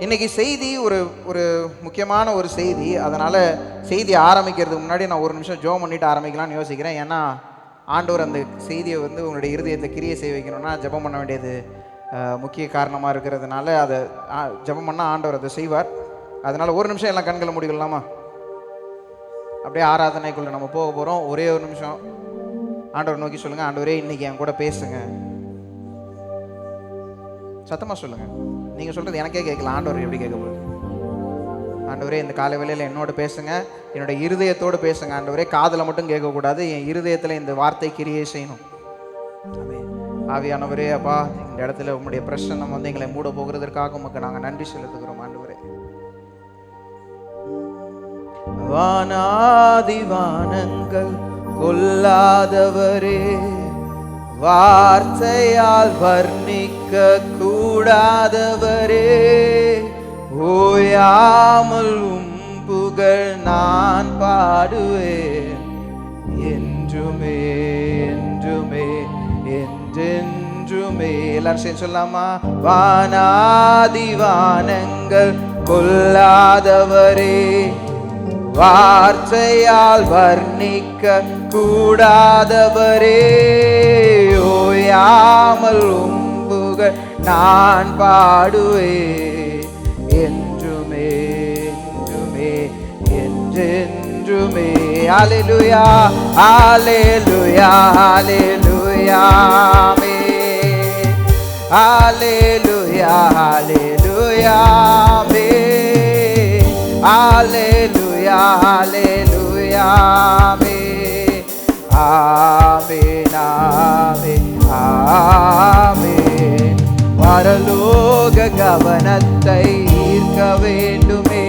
இன்னைக்கு செய்தி ஒரு ஒரு முக்கியமான ஒரு செய்தி. அதனால் செய்தி ஆரம்பிக்கிறதுக்கு முன்னாடி நான் ஒரு நிமிஷம் ஜெபம் பண்ணிட்டு ஆரம்பிக்கலாம்னு யோசிக்கிறேன். ஏன்னா ஆண்டவர் அந்த செய்தியை உங்களுடைய இருதயத்தை கிரியை செய்ய வைக்கணும்னா ஜெபம் பண்ண வேண்டியது முக்கிய காரணமாக இருக்கிறதுனால அதை ஜெபம் பண்ணால் ஆண்டவர் அதை செய்வார். அதனால் ஒரு நிமிஷம் எல்லாம் கண்களை மூடிக்கலாமா? அப்படியே ஆராதனைக்குள்ளே நம்ம போக போகிறோம். ஒரே ஒரு நிமிஷம் ஆண்டவர் நோக்கி சொல்லுங்கள், ஆண்டவரே இன்னைக்கு என் கூட பேசுங்க. சத்தமாக சொல்லுங்கள். நீங்கள் சொல்கிறது எனக்கே கேட்கல, ஆண்டவர் எப்படி கேட்க போகுது? ஆண்டவரே இந்த காலை வேளையில் என்னோட பேசுங்க, என்னோட இருதயத்தோடு பேசுங்க. ஆண்டவரே காதில் மட்டும் கேட்கக்கூடாது, என் இருதயத்தில் இந்த வார்த்தை கிரியை செய்யணும். ஆவியானவரே அப்பா, இந்த இடத்துல உங்களுடைய பிரசன்னம் எங்களை மூட போகிறதற்காக உமக்கு நாங்கள் நன்றி செலுத்துகிறோம். ஆண்டவரே, வானாதி வானங்கள் கொல்லாதவரே, வார்த்தையால் வர்ணிக்க கூடாதவரே, ஓயாமல் புகழ் நான் பாடுவேன் என்றுமே என்றுமே என்றென்றுமே. எல்லாரும் சேர்ந்து சொல்லாமா? வானாதி வானங்கள் கொல்லாதவரே, வார்த்தையால் வர்ணிக்க கூடாதவரே, ஓயாமல் புகழ் நான் பாடுவேன் என்றுமே என்றுமே என்றென்றுமே. ஹல்லேலூயா ஹல்லேலூயா ஹல்லேலூயா ஆமென். ஹல்லேலூயா ஹல்லேலூயா ஆமென். ஹல்லேலூயா ஹல்லேலூயா ஆமென். ஆமென் ஆமென் ஆமென். பரலோக கவனத்தை ஈர்க்க வேண்டுமே,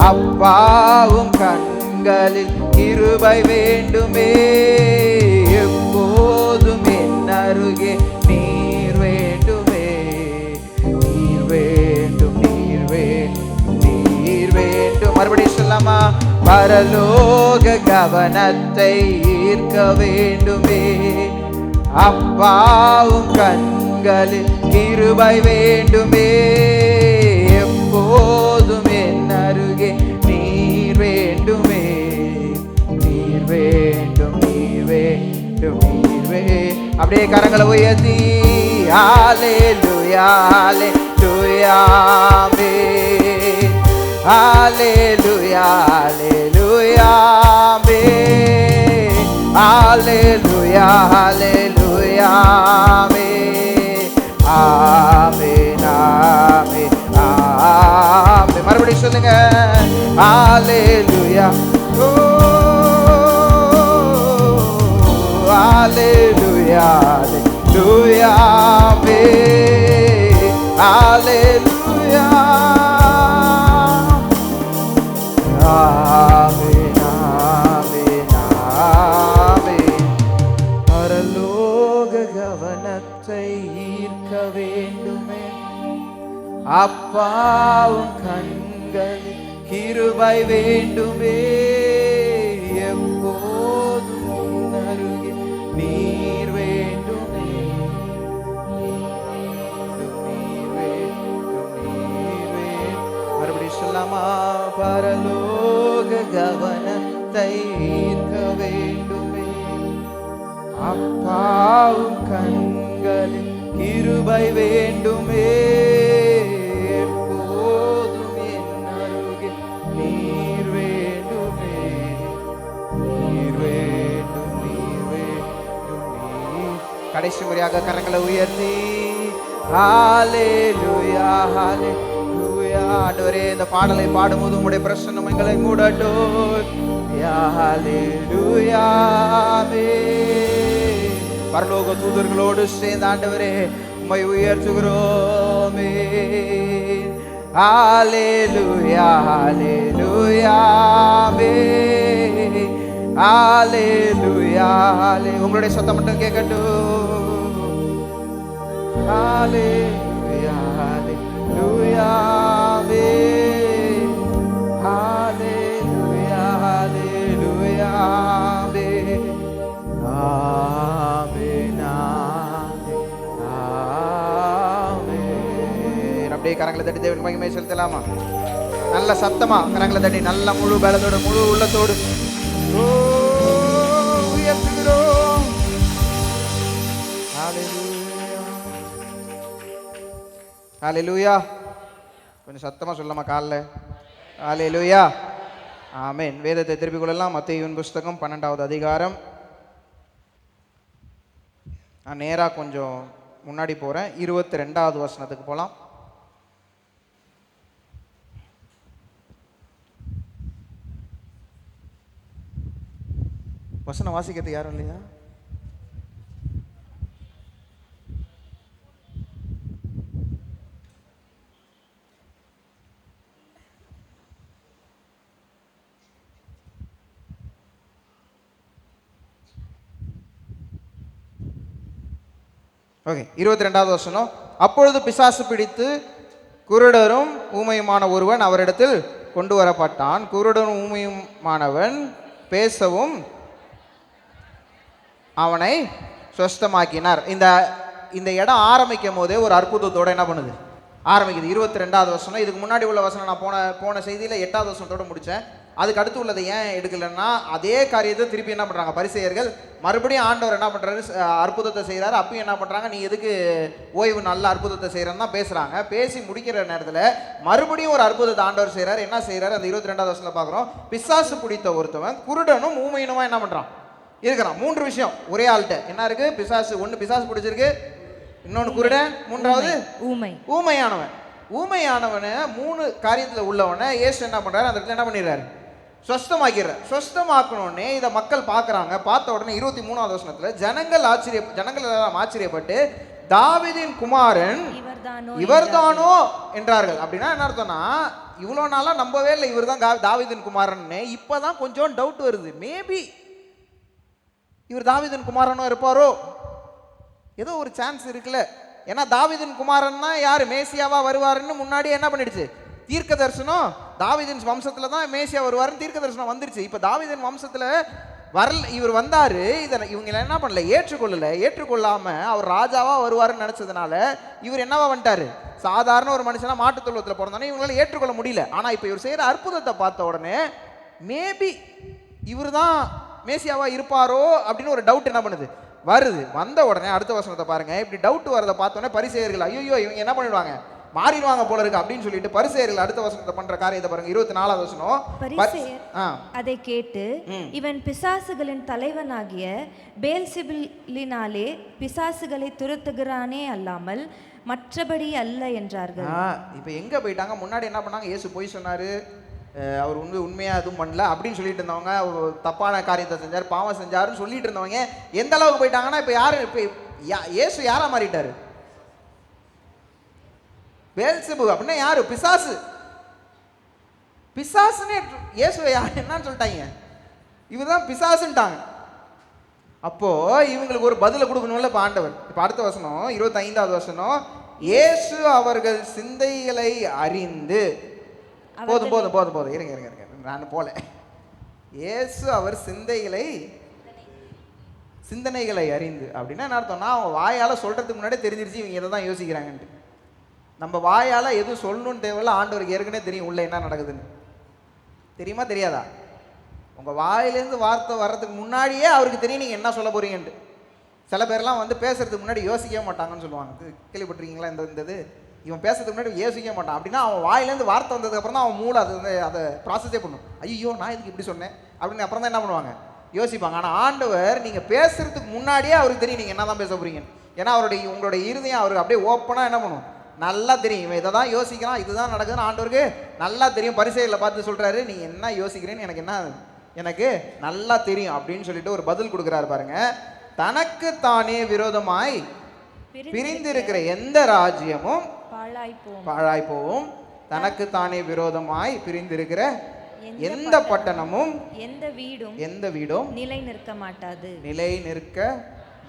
அப்பாவும் கண்களில் கிருபை வேண்டுமே, எப்போதும் என் அருகே நீர் வேண்டுமே, நீர் வேண்டும் நீர் வேண்டும் நீர் வேண்டும். மறுபடியும் சொல்லாமா? பரலோக கவனத்தை ஈர்க்க வேண்டுமே, அப்பாவும் கண்களில் கிருபை வேண்டுமே, எப்போதும் என் அருகே நீர் வேண்டுமே, நீர் வேண்டும் நீர் வேண்டும் நீர் வேண்டும். அப்படியே கரங்களை உயர்த்தி ஹல்லேலூயா ஹல்லேலூயா ஆமென். ஹல்லேலூயா ஹல்லேலூயா ஆமென். ஹல்லேலூயா ஹல்லேலூயா ஆமென். ஆமென் ஆமென் ஆமென். மறுபடியும் சொல்லுங்க ஹல்லேலூயா. ஓ ஹல்லேலூயா ஹல்லேலூயா ஆமென். ஹல்லேலூயா ஆமென் ஆமென் ஆமென். பரலோக கவனத்தை ஈர்க்க வேண்டுமே, அப்பாவும் கண்களில் கிருபை வேண்டுமே, எப்போதும் அருகே நீர் வேண்டுமே, நீர் வேண்டும் நீர் வேண்டும். மறுபடியும் சொல்லாமா? பரலோக கவனத்தை ஈர்க்க வேண்டுமே, அப்பாவும் கண்களில் கிருபை வேண்டுமே, எப்போதும் என் அருகில் நீர் வேண்டுமே, நீர் வேண்டும் நீர் வேண்டும் நீர். கடைசி முறையாக கரங்களை உயர்த்தி ஹல்லேலூயா ஹல்லேலூயா. ஆண்டவரே, இந்த பாடலை பாடும்போது உம்முடைய பிரசன்னம் எங்களை மூடட்டும். ஹல்லேலூயா ஆமென். பரலோக தூதர்களோடு சேர்ந்து ஆண்டவரே உம்மை உயர்த்துகிறோமே. ஹல்லேலூயா ஹல்லேலூயா ஆமென். ஹல்லேலூயா ஹல்லேலூயா. உங்களுடைய சத்தம் மட்டும் கேட்கட்டும். ஹல்லேலூயா ஹல்லேலூயா ஆமென். ஹல்லேலூயா ஹல்லேலூயா ஆமென். ஆமென் ஆமென் ஆமென். அப்படியே கரங்களை தட்டி தேவன் மகிமை செலுத்தலாமா? நல்ல சத்தமா கரங்களை தட்டி நல்ல முழு பலத்தோடு முழு உள்ளத்தோடு உயர்த்துகிறோம். ஹல்லேலூயா. கொஞ்சம் சத்தமா சொல்லலாமா காலைல? ஹல்லேலூயா. ஆமென். வேதத்தை திருப்பிக் கொள்ளலாம். மத்தேயுவின் புஸ்தகம் 12வது அதிகாரம். நான் நேராக கொஞ்சம் முன்னாடி போகிறேன். 22வது வசனத்துக்கு போகலாம். வசனம் வாசிக்கிறது யாரும் இல்லையா? ஓகே, 22வது வசனம். அப்பொழுது பிசாசு பிடித்து குருடரும் ஊமையுமான ஒருவன் அவரிடத்தில் கொண்டு வரப்பட்டான். குருடரும் ஊமையுமானவன் பேசவும் அவனை சுஸ்தமாக்கினார். இந்த இடம் ஆரம்பிக்கும் போதே ஒரு அற்புதத்தோடு என்ன பண்ணுது? ஆரம்பிக்குது. 22வது வசனம். இதுக்கு முன்னாடி உள்ள வசனம் நான் போன செய்தியில் 8வது வசனத்தோடு முடித்தேன். அதுக்கு அடுத்து உள்ளதை ஏன் எடுக்கலைன்னா, அதே காரியத்தை திருப்பி என்ன பண்ணுறாங்க பரிசேயர்கள்? மறுபடியும் ஆண்டவர் என்ன பண்ணுறாரு? அற்புதத்தை செய்கிறாரு. அப்பயும் என்ன பண்ணுறாங்க? நீ எதுக்கு ஓய்வு நல்ல அற்புதத்தை செய்கிறன்னு தான் பேசுகிறாங்க. பேசி முடிக்கிற நேரத்தில் மறுபடியும் ஒரு அற்புதத்தை ஆண்டவர் செய்கிறார். என்ன செய்கிறார்? அந்த 22வது வசனத்தில் பார்க்குறோம். பிசாசு பிடித்த ஒருத்தவன் குருடனும் ஊமையினுமா என்ன பண்ணுறான்? இருக்கிறான். 3 விஷயம் ஒரே ஆள்கிட்ட என்ன இருக்கு? பிசாசு. ஒன்று பிசாசு பிடிச்சிருக்கு, இன்னொன்று குருடன், மூன்றாவது ஊமையானவன். ஊமையானவனை 3 காரியத்தில் உள்ளவனை இயேசு என்ன பண்ணுறாரு? அந்த இடத்துல என்ன பண்ணிடுறாரு? சுஸ்தமாக்கிறார். சுஸ்தமாக்கணுன்னே இதை மக்கள் பார்க்குறாங்க. பார்த்த உடனே 23வது வசனத்தில் ஜனங்கள் எல்லாம் ஆச்சரியப்பட்டு தாவீதின் குமாரன் இவர்தானோ என்றார்கள். அப்படின்னா என்ன அர்த்தம்னா, இவ்வளோ நாளாக நம்பவே இல்லை இவர் தான் தாவீதின் குமாரன்னு. இப்போ தான் கொஞ்சம் டவுட் வருது. மேபி இவர் தாவீதின் குமாரனோ இருப்பாரோ, ஏதோ ஒரு சான்ஸ் இருக்குல்ல. ஏன்னா தாவீதின் குமாரன்னா யார்? மேசியாவா வருவாருன்னு முன்னாடி என்ன பண்ணிடுச்சு? தீர்க்க தரிசனம். தாவீதின் வம்சத்தில் தான் மேசியா வருவாருன்னு தீர்க்க தரிசனம் வந்துருச்சு. இப்போ தாவீதின் வம்சத்தில் இவர் வந்தார். இதை இவங்க என்ன பண்ணல? ஏற்றுக்கொள்ளாமல் அவர் ராஜாவாக வருவாருன்னு நினச்சதுனால இவர் என்னவா வந்துட்டார்? சாதாரண ஒரு மனுஷனா மாட்டுத் தொழுவத்தில் பிறந்தானே இவங்களால ஏற்றுக்கொள்ள முடியல. ஆனால் இப்போ இவர் செய்கிற அற்புதத்தை பார்த்த உடனே மேபி இவர் தான் மேசியாவா இருப்பாரோ அப்படின்னு ஒரு டவுட் என்ன பண்ணுது? வருது. வந்த உடனே அடுத்த வசனத்தை பாருங்க. இப்படி டவுட் வரதை பார்த்தோன்னே பரிசேயர்கள் ஐயோ இவங்க என்ன பண்ணிடுவாங்க? மாறிடுவாங்க போல இருக்கு அப்படின்னு சொல்லிட்டு பரிசேயர்கள் அடுத்த வசனத்தை பண்ற காரியத்தை பாருங்க. 24வது வசனம். பரிசேயர் அதை கேட்டு இவன் பிசாசுகளின் தலைவனாகிய பெயல்செபூலினாலே பிசாசுகளை துரத்துகிறானே அல்லாமல் மற்றபடி அல்ல என்றார்கள். இப்போ எங்க போயிட்டாங்க? முன்னாடி என்ன பண்ணாங்க? இயேசு போய் சொன்னாரு, அவர் உண்மையாக எதுவும் பண்ணல அப்படின்னு சொல்லிட்டு இருந்தவங்க, அவர் தப்பான காரியத்தை செஞ்சார், பாவம் செஞ்சாருன்னு சொல்லிட்டு இருந்தவங்க எந்த அளவுக்கு போயிட்டாங்கன்னா, இப்போ யாரு? இப்போ இயேசு யாரா மாறிட்டாரு? பெயல்செபூல் அப்படின்னா யாரு? பிசாசு. பிசாசுன்னு இயேசுவை என்னன்னு சொல்லிட்டாங்க? இவர் தான் பிசாசுன்ட்டாங்க. அப்போ இவங்களுக்கு ஒரு பதிலை கொடுக்கணும்ல இப்போ ஆண்டவர். இப்போ அடுத்த வசனம் 25வது வசனம். இயேசு அவர்கள் சிந்தைகளை அறிந்து போதும் இருங்க நான் போல. இயேசு அவர் சிந்தனைகளை அறிந்து அப்படின்னா என்ன அர்த்தம்னா, அவங்க வாயால் சொல்றதுக்கு முன்னாடி தெரிஞ்சிருச்சு இவங்க இதை தான் யோசிக்கிறாங்கன்ட்டு. நம்ம வாயால் எதுவும் சொல்லணும்னு தேவையில்ல. ஆண்டவருக்கு ஏற்கனவே தெரியும் உள்ள என்ன நடக்குதுன்னு. தெரியுமா தெரியாதா? உங்கள் வாயிலேருந்து வார்த்தை வர்றதுக்கு முன்னாடியே அவருக்கு தெரியும் நீங்கள் என்ன சொல்ல போறீங்கன்ட்டு. சில பேர்லாம் வந்து பேசுறதுக்கு முன்னாடி யோசிக்கவே மாட்டாங்கன்னு சொல்லுவாங்க. கேள்விப்பட்டிருக்கீங்களா? இந்த இவன் பேசுறதுக்கு முன்னாடி யோசிக்க மாட்டான். அப்படின்னா அவன் வாயிலேருந்து வார்த்தை வந்ததுக்கப்புறம் தான் அவன் மூளை அதை ப்ராசஸே பண்ணும். ஐயோ நான் இதுக்கு இப்படி சொன்னேன் அப்படின்னு அப்புறம் தான் என்ன பண்ணுவாங்க? யோசிப்பாங்க. ஆனால் ஆண்டவர் நீங்கள் பேசுறதுக்கு முன்னாடியே அவருக்கு தெரியும் நீங்கள் என்ன தான் பேச போறீங்க. ஏன்னா உங்களுடைய இருதயம் அவருக்கு அப்படியே ஓப்பனாக என்ன பண்ணும்? நல்லா தெரியும். இவன் இதை தான் யோசிக்கிறான், இதுதான் நடக்குதுன்னு ஆண்டவருக்கு நல்லா தெரியும். பரிசேயர்களை பார்த்து சொல்கிறாரு, நீ என்ன யோசிக்கிறேன்னு எனக்கு நல்லா தெரியும் அப்படின்னு சொல்லிட்டு ஒரு பதில் கொடுக்குறாரு பாருங்க. தனக்கு தானே விரோதமாய் பிரிந்திருக்கிற எந்த ராஜ்யமும் பாழாய் போவும், தனக்கு தானே விரோதமாய் பிரிந்திருக்கிற எந்த பட்டணமும் எந்த வீடும் நிலை நிற்க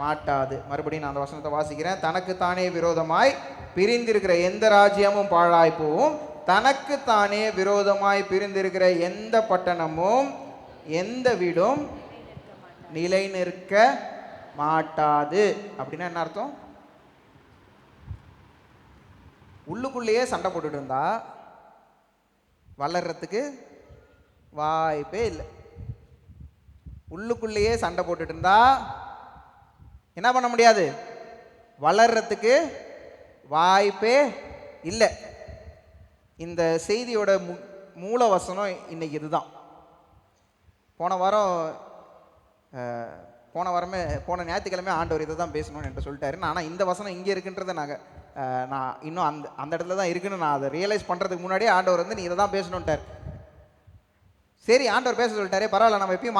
மாட்டாது. மறுபடியும் நான் அந்த வசனத்தை வாசிக்கிறேன். தனக்கு தானே விரோதமாய் பிரிந்திருக்கிற எந்த ராஜ்யமும் பாழாய் போவும், தனக்கு தானே விரோதமாய் பிரிந்திருக்கிற எந்த பட்டணமும் எந்த வீடும் நிலை நிற்க மாட்டாது. அப்படின்னா என்ன அர்த்தம்? உள்ளுக்குள்ளேயே சண்டை போட்டுட்டு இருந்தா வளர்றதுக்கு வாய்ப்பே இல்லை. உள்ளுக்குள்ளேயே சண்டை போட்டுட்டு இருந்தா என்ன பண்ண முடியாது, வளர்றதுக்கு வாய்ப்பே இல்லை. இந்த செய்தியோட மூல வசனம் இன்னைக்கு இதுதான். போன ஞாயிற்றுக்கிழமை ஆண்டவர் இதை தான் பேசணும்னு என்கிட்ட சொல்லிட்டாரு. ஆனால் இந்த வசனம் இங்கே இருக்குன்றதை நான் இன்னும் அந்த இடத்துல தான் இருக்குன்னு நான் அதை ரியலைஸ் பண்ணுறதுக்கு முன்னாடியே ஆண்டவர் வந்து நீ இதை தான் பேசணுன்ட்டார். சரி, ஆண்டவர் பேச சொல்லிட்டாரே, பரவாயில்ல, நம்ம எப்பயும்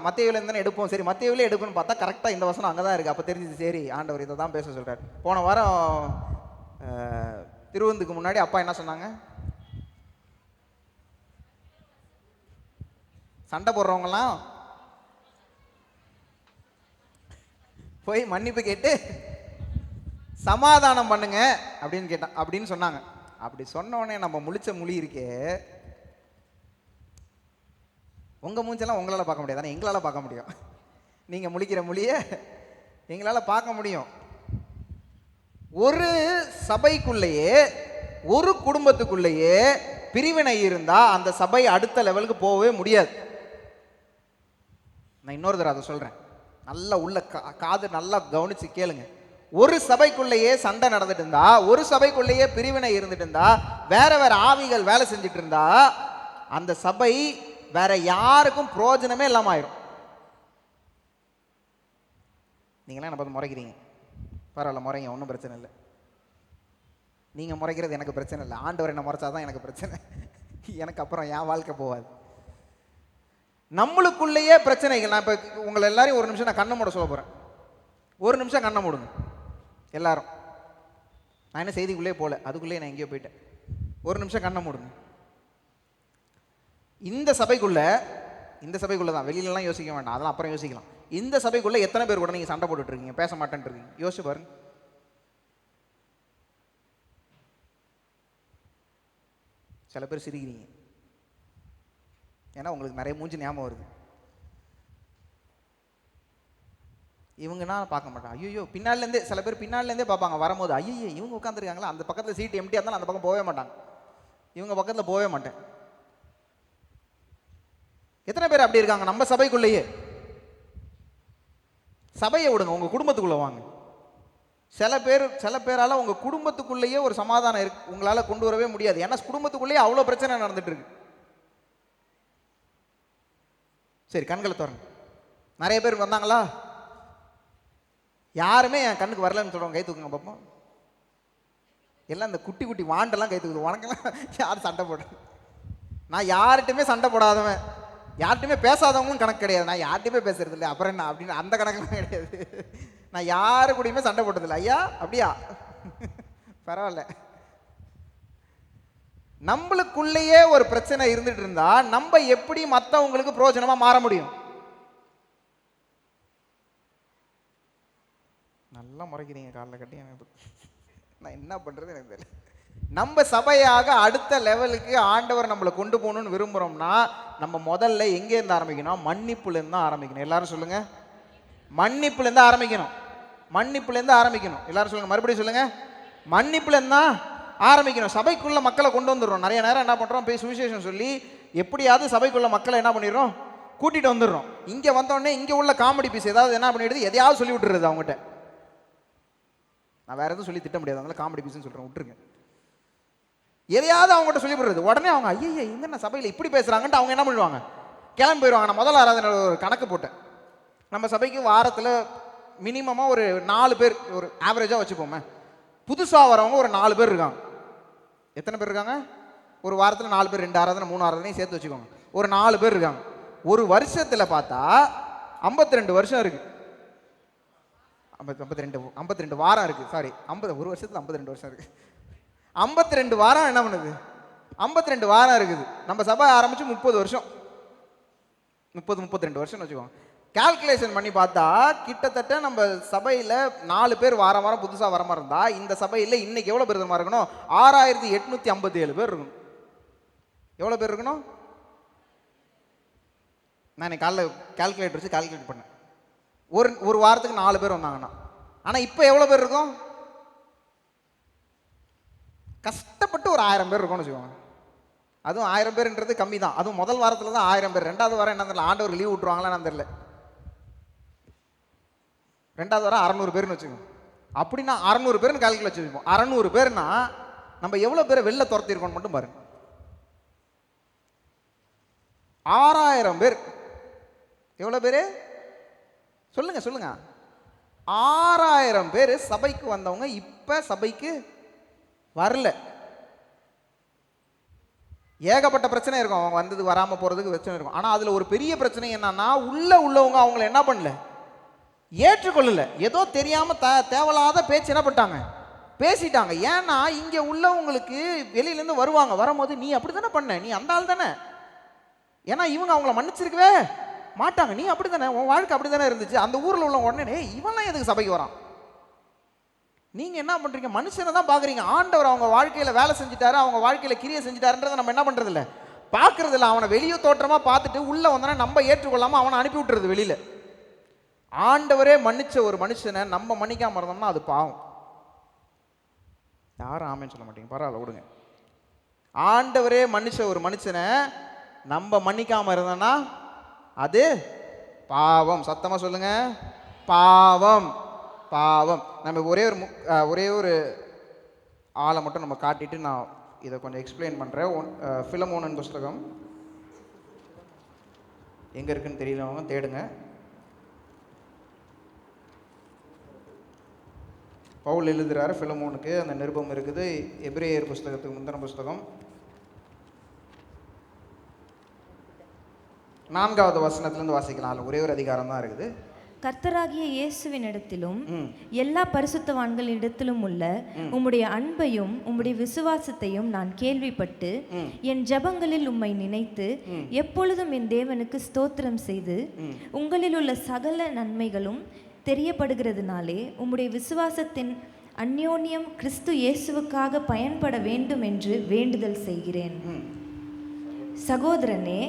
மத்தேயுவிலேருந்து தானே எடுப்போம். சரி, மத்தேயுவிலே எடுக்கணும்னு பார்த்தா கரெக்டாக இந்த வசனம் அங்கே தான் இருக்குது. அப்போ தெரிஞ்சுது, சரி ஆண்டவர் இதை தான் பேச சொல்கிறார். போன வாரம் திருவந்துக்கு முன்னாடி அப்பா என்ன சொன்னாங்க, சண்டை போடுறவங்கலாம் போய் மன்னிப்பு கேட்டு சமாதானம் பண்ணுங்க அப்படின்னு சொன்னாங்க. அப்படி சொன்னோடனே நம்ம முழிச்ச மொழி இருக்கே, உங்க மூஞ்செல்லாம் உங்களால் பார்க்க முடியாது, ஆனால் எங்களால் பார்க்க முடியும். நீங்க முழிக்கிற மொழியை எங்களால் பார்க்க முடியும். ஒரு சபைக்குள்ளேயே, ஒரு குடும்பத்துக்குள்ளேயே பிரிவினை இருந்தா அந்த சபை அடுத்த லெவலுக்கு போகவே முடியாது. நான் இன்னொரு தடவை அதை சொல்றேன், நல்லா உள்ள காது நல்லா கவனிச்சு கேளுங்க. ஒரு சபைக்குள்ளேயே சண்டை நடந்துட்டு இருந்தா, ஒரு சபைக்குள்ளேயே பிரிவினை இருந்துட்டு இருந்தா, வேற வேற ஆவிகள் வேலை செஞ்சுட்டு இருந்தா அந்த சபை வேற யாருக்கும் பிரயோஜனமே இல்லாம ஆயிரும். நீங்களாம் என்ன பார்த்து முறைக்கிறீங்க, பரவாயில்ல முறைங்க, ஒன்றும் பிரச்சனை இல்லை. நீங்க முறைக்கிறது எனக்கு பிரச்சனை இல்லை, ஆண்டவர் என்ன முறைச்சாதான் எனக்கு பிரச்சனை. எனக்கு அப்புறம் என் வாழ்க்கை போகாது. நம்மளுக்குள்ளேயே பிரச்சனைகள். நான் இப்போ உங்களை எல்லாரையும் ஒரு நிமிஷம் நான் கண்ணை மூட சொல்ல போகிறேன். ஒரு நிமிஷம் கண்ணை மூடுங்க எல்லாரும். நான் என்ன செய்திக்குள்ளே போகல, அதுக்குள்ளேயே நான் எங்கேயோ போயிட்டேன். ஒரு நிமிஷம் கண்ணை மூடுங்க. இந்த சபைக்குள்ளே தான், வெளியிலலாம் யோசிக்க வேண்டாம், அதெல்லாம் அப்புறம் யோசிக்கலாம். இந்த சபைக்குள்ளே எத்தனை பேர் கூட நீங்கள் சண்டை போட்டுட்டு இருக்கீங்க, பேச மாட்டேன்னு இருக்கீங்க? யோசிச்சு பாருங்க. சில பேர் சிரிக்கிறீங்க, ஏன்னா உங்களுக்கு நிறைய மூஞ்சி ஞாபகம் வருது. இவங்கன்னா பார்க்க மாட்டாங்க, ஐயோ பின்னாலேருந்தே, சில பேர் பின்னாலேருந்தே பார்ப்பாங்க வரும்போது, ஐயோ இவங்க உட்காந்துருக்காங்களா, அந்த பக்கத்தில் சீட் எம்டியாக இருந்தாலும் அந்த பக்கம் போகவே மாட்டாங்க, இவங்க பக்கத்தில் போகவே மாட்டேன். எத்தனை பேர் அப்படி இருக்காங்க நம்ம சபைக்குள்ளேயே? சபையை விடுங்க, உங்க குடும்பத்துக்குள்ள வாங்க. சில பேரால உங்க குடும்பத்துக்குள்ளேயே ஒரு சமாதானம் உங்களால கொண்டு வரவே முடியாது. ஏன்னா குடும்பத்துக்குள்ளேயே அவ்வளோ பிரச்சனை நடந்துட்டு இருக்கு. சரி, கண்களை திறங்க. நிறைய பேர் வந்தாங்களா? யாருமே என் கண்ணுக்கு வரலன்னு சொல்றவங்க கை தூக்குங்க பார்ப்போம். எல்லாம் இந்த குட்டி குட்டி வாண்டெல்லாம் கை தூக்குது. உனக்கெல்லாம் யார் சண்டை போடுற? நான் யார்கிட்டையுமே சண்டை போடாதவன், யார்கிட்டையுமே பேசாதவங்களும் கணக்கு கிடையாது. நான் யார்கிட்டையுமே பேசுறது இல்லை, அப்புறம் என்ன அப்படின்னு அந்த கணக்கெல்லாம் கிடையாது. நான் யாரு கூடயுமே சண்டை போட்டதில்லை. ஐயா அப்படியா? பரவாயில்ல. நம்மளுக்குள்ளேயே ஒரு பிரச்சனை இருந்துட்டு இருந்தா நம்ம எப்படி மற்றவங்களுக்கு பிரயோஜனமா மாற முடியும்? நல்லா முறைக்கிறீங்க காலில் கட்டி. நான் என்ன பண்றது எனக்கு தெரியல. நம்ம சபையாக அடுத்த லெவலுக்கு ஆண்டவர் நம்மளை கொண்டு போகணும்னு விரும்புகிறோம்னா நம்ம முதல்ல எங்கேருந்து ஆரம்பிக்கணும்? மன்னிப்புலேருந்து தான் ஆரம்பிக்கணும். எல்லாரும் சொல்லுங்க, மன்னிப்புலேருந்து ஆரம்பிக்கணும். மன்னிப்புலேருந்து ஆரம்பிக்கணும். எல்லாரும் சொல்லுங்க, மறுபடியும் சொல்லுங்க, மன்னிப்புலேருந்து தான் ஆரம்பிக்கணும். சபைக்குள்ள மக்களை கொண்டு வந்துடுறோம். நிறைய நேரம் என்ன பண்ணுறோம், போய் சுவிசேஷம் சொல்லி எப்படியாவது சபைக்குள்ள மக்களை என்ன பண்ணிடுறோம், கூட்டிகிட்டு வந்துடுறோம். இங்கே வந்தோடனே இங்கே உள்ள காமெடி பீஸ் ஏதாவது என்ன பண்ணிடுது, எதையாவது சொல்லி விட்டுறது அவங்ககிட்ட. நான் வேற எதுவும் சொல்லி திட்ட முடியாது, அதனால காமெடி பீஸ்ன்னு சொல்கிறேன், விட்டுருங்க. எதையாவது அவங்ககிட்ட சொல்லி விடுறது. உடனே அவங்க ஐயா இங்க நான் சபையில் இப்படி பேசுகிறாங்கன்ட்டு அவங்க என்ன பண்ணுவாங்க, கிளம்பி போயிடுவாங்க. நான் முதல் ஆராதனை ஒரு கணக்கு போட்டேன். நம்ம சபைக்கு வாரத்தில் மினிமமாக ஒரு 4 பேர், ஒரு ஆவரேஜாக வச்சுப்போமே, புதுசாக வரவங்க ஒரு 4 பேர் இருக்காங்க. எத்தனை பேர் இருக்காங்க? ஒரு வாரத்தில் 4 பேர், 2 ஆராதனை 3 ஆராதனையும் சேர்த்து வச்சுக்கோங்க, ஒரு 4 பேர் இருக்காங்க. ஒரு வருஷத்தில் பார்த்தா 52 வருஷம் இருக்கு. 52 வாரம் இருக்கு. சாரி, ஒரு வருஷத்தில் 52 வருஷம் இருக்கு. 52 வாரம் என்ன பண்ணுது, 52 வாரம் இருக்குது. நம்ம சபை ஆரம்பிச்சு 30 வருஷம், 32 வருஷம் வச்சுக்கோங்க. கால்குலேஷன் பண்ணி பார்த்தா கிட்டத்தட்ட நம்ம சபையில் 4 பேர் வாரம் வாரம் புதுசாக வர மாதிரி இருந்தா இந்த சபையில் இன்னைக்கு எவ்வளோ பேர் தெரியுமா இருக்கணும்? 6857 பேர் இருக்கணும். எவ்வளோ பேர் இருக்கணும்? நான் காலைல கால்குலேட்டர் வச்சு கால்குலேட் பண்ணேன். ஒரு வாரத்துக்கு 4 பேர் வந்தாங்கன்னா, ஆனால் இப்போ எவ்வளோ பேர் இருக்கும்? கஷ்டப்பட்டு ஒரு 1000 பேர் இருக்கும்னு வச்சுக்கோங்க. அதுவும் 1000 பேருன்றது கம்மி தான். அதுவும் முதல் வாரத்தில் தான் 1000 பேர். 2வது வாரம் என்ன தெரியல, ஆண்டவர் லீவ் விட்டுருவாங்களா என்ன தெரியல. 2வது வாரம் 600 பேர்னு வச்சுக்கோங்க. அப்படின்னா 600 பேர்னு கால்குலேட் வச்சுருப்போம். 600 பேர்னா நம்ம எவ்வளோ பேரை வெளில துரத்திருக்கோம்னு மட்டும் பாருங்க. 6000 பேர். எவ்வளோ பேர் சொல்லுங்க சொல்லுங்க. 6000 பேர் சபைக்கு வந்தவங்க இப்ப சபைக்கு வரல. ஏகப்பட்ட பிரச்சனை இருக்கும். அவங்க வந்தது வராம போறதுக்கு பிரச்சனை இருக்கும். ஆனா அதுல ஒரு பெரிய பிரச்சனை என்னன்னா, உள்ளவங்க அவங்களை என்ன பண்ணல, ஏற்றுக்கொள்ளல. ஏதோ தெரியாம தேவையில்லாத பேச்சு என்ன பண்ணிட்டாங்க, பேசிட்டாங்க. ஏன்னா இங்க உள்ளவங்களுக்கு வெளியில இருந்து வருவாங்க, வரும்போது நீ அப்படித்தானே பண்ண, நீ அந்த ஆள் தானே. ஏன்னா இவங்க அவங்கள மன்னிச்சிருக்கவே மாட்டாங்க. நீ அப்படித்தானே, உன் வாழ்க்கை அப்படித்தானே இருந்துச்சு. அந்த ஊர்ல உள்ள உடனே இவன்லாம் எதுக்கு சபைக்கு வரான். நீங்க என்ன பண்றீங்க, மனுஷனை தான் பாக்குறீங்க. ஆண்டவர் அவங்க வாழ்க்கையில வேலை செஞ்சுட்டாரு, அவங்க வாழ்க்கையில கிரியை செஞ்சுட்டாருன்றதை நம்ம என்ன பண்றது இல்ல, பாக்குறது இல்ல. அவனை வெளியே தோற்றமா பார்த்துட்டு உள்ள வந்தோன்னா நம்ம ஏற்றுக்கொள்ளாம அவனை அனுப்பி விட்டுறது வெளியில. ஆண்டவரே மன்னிச்ச ஒரு மனுஷனை நம்ம மன்னிக்காம இருந்தோம்னா அது பாவம். யாரும் ஆமேன்னு சொல்ல மாட்டீங்க, பரவாயில்ல விடுங்க. ஆண்டவரே மன்னிச்ச ஒரு மனுஷனை நம்ம மன்னிக்காம இருந்தோம்னா அது பாவம். சத்தமா சொல்லுங்க, பாவம் பாவம். நம்ம ஒரே ஒரு ஆளை மட்டும் நம்ம காட்டிட்டு நான் இதை கொஞ்சம் எக்ஸ்பிளைன் பண்றேன். பிலமோனின் புஸ்தகம் எங்க இருக்குன்னு தெரியலவங்க தேடுங்க. பவுல் எழுதுறாரு பிலமோனுக்கு, அந்த நிருபம் இருக்குது. எபிரேயர் புஸ்தகத்துக்கு முந்தின புஸ்தகம் 4வது வசனத்திலிருந்து வாசிக்கலாம். அதில் ஒரே ஒரு அதிகாரம் தான் இருக்குது. கர்த்தராகிய இயேசுவின் இடத்திலும் எல்லா பரிசுத்தவான்களிடத்திலும் உள்ள உம்முடைய அன்பையும் உம்முடைய விசுவாசத்தையும் நான் கேள்விப்பட்டு என் ஜெபங்களில் உம்மை நினைத்து எப்பொழுதும் என் தேவனுக்கு ஸ்தோத்திரம் செய்து உங்களில் உள்ள சகல நன்மைகளும் தெரியப்படுகிறதுனாலே உம்முடைய விசுவாசத்தின் அந்யோன்யம் கிறிஸ்து இயேசுவுக்காக பயன்பட வேண்டும் என்று வேண்டுதல் செய்கிறேன். சகோதரனே,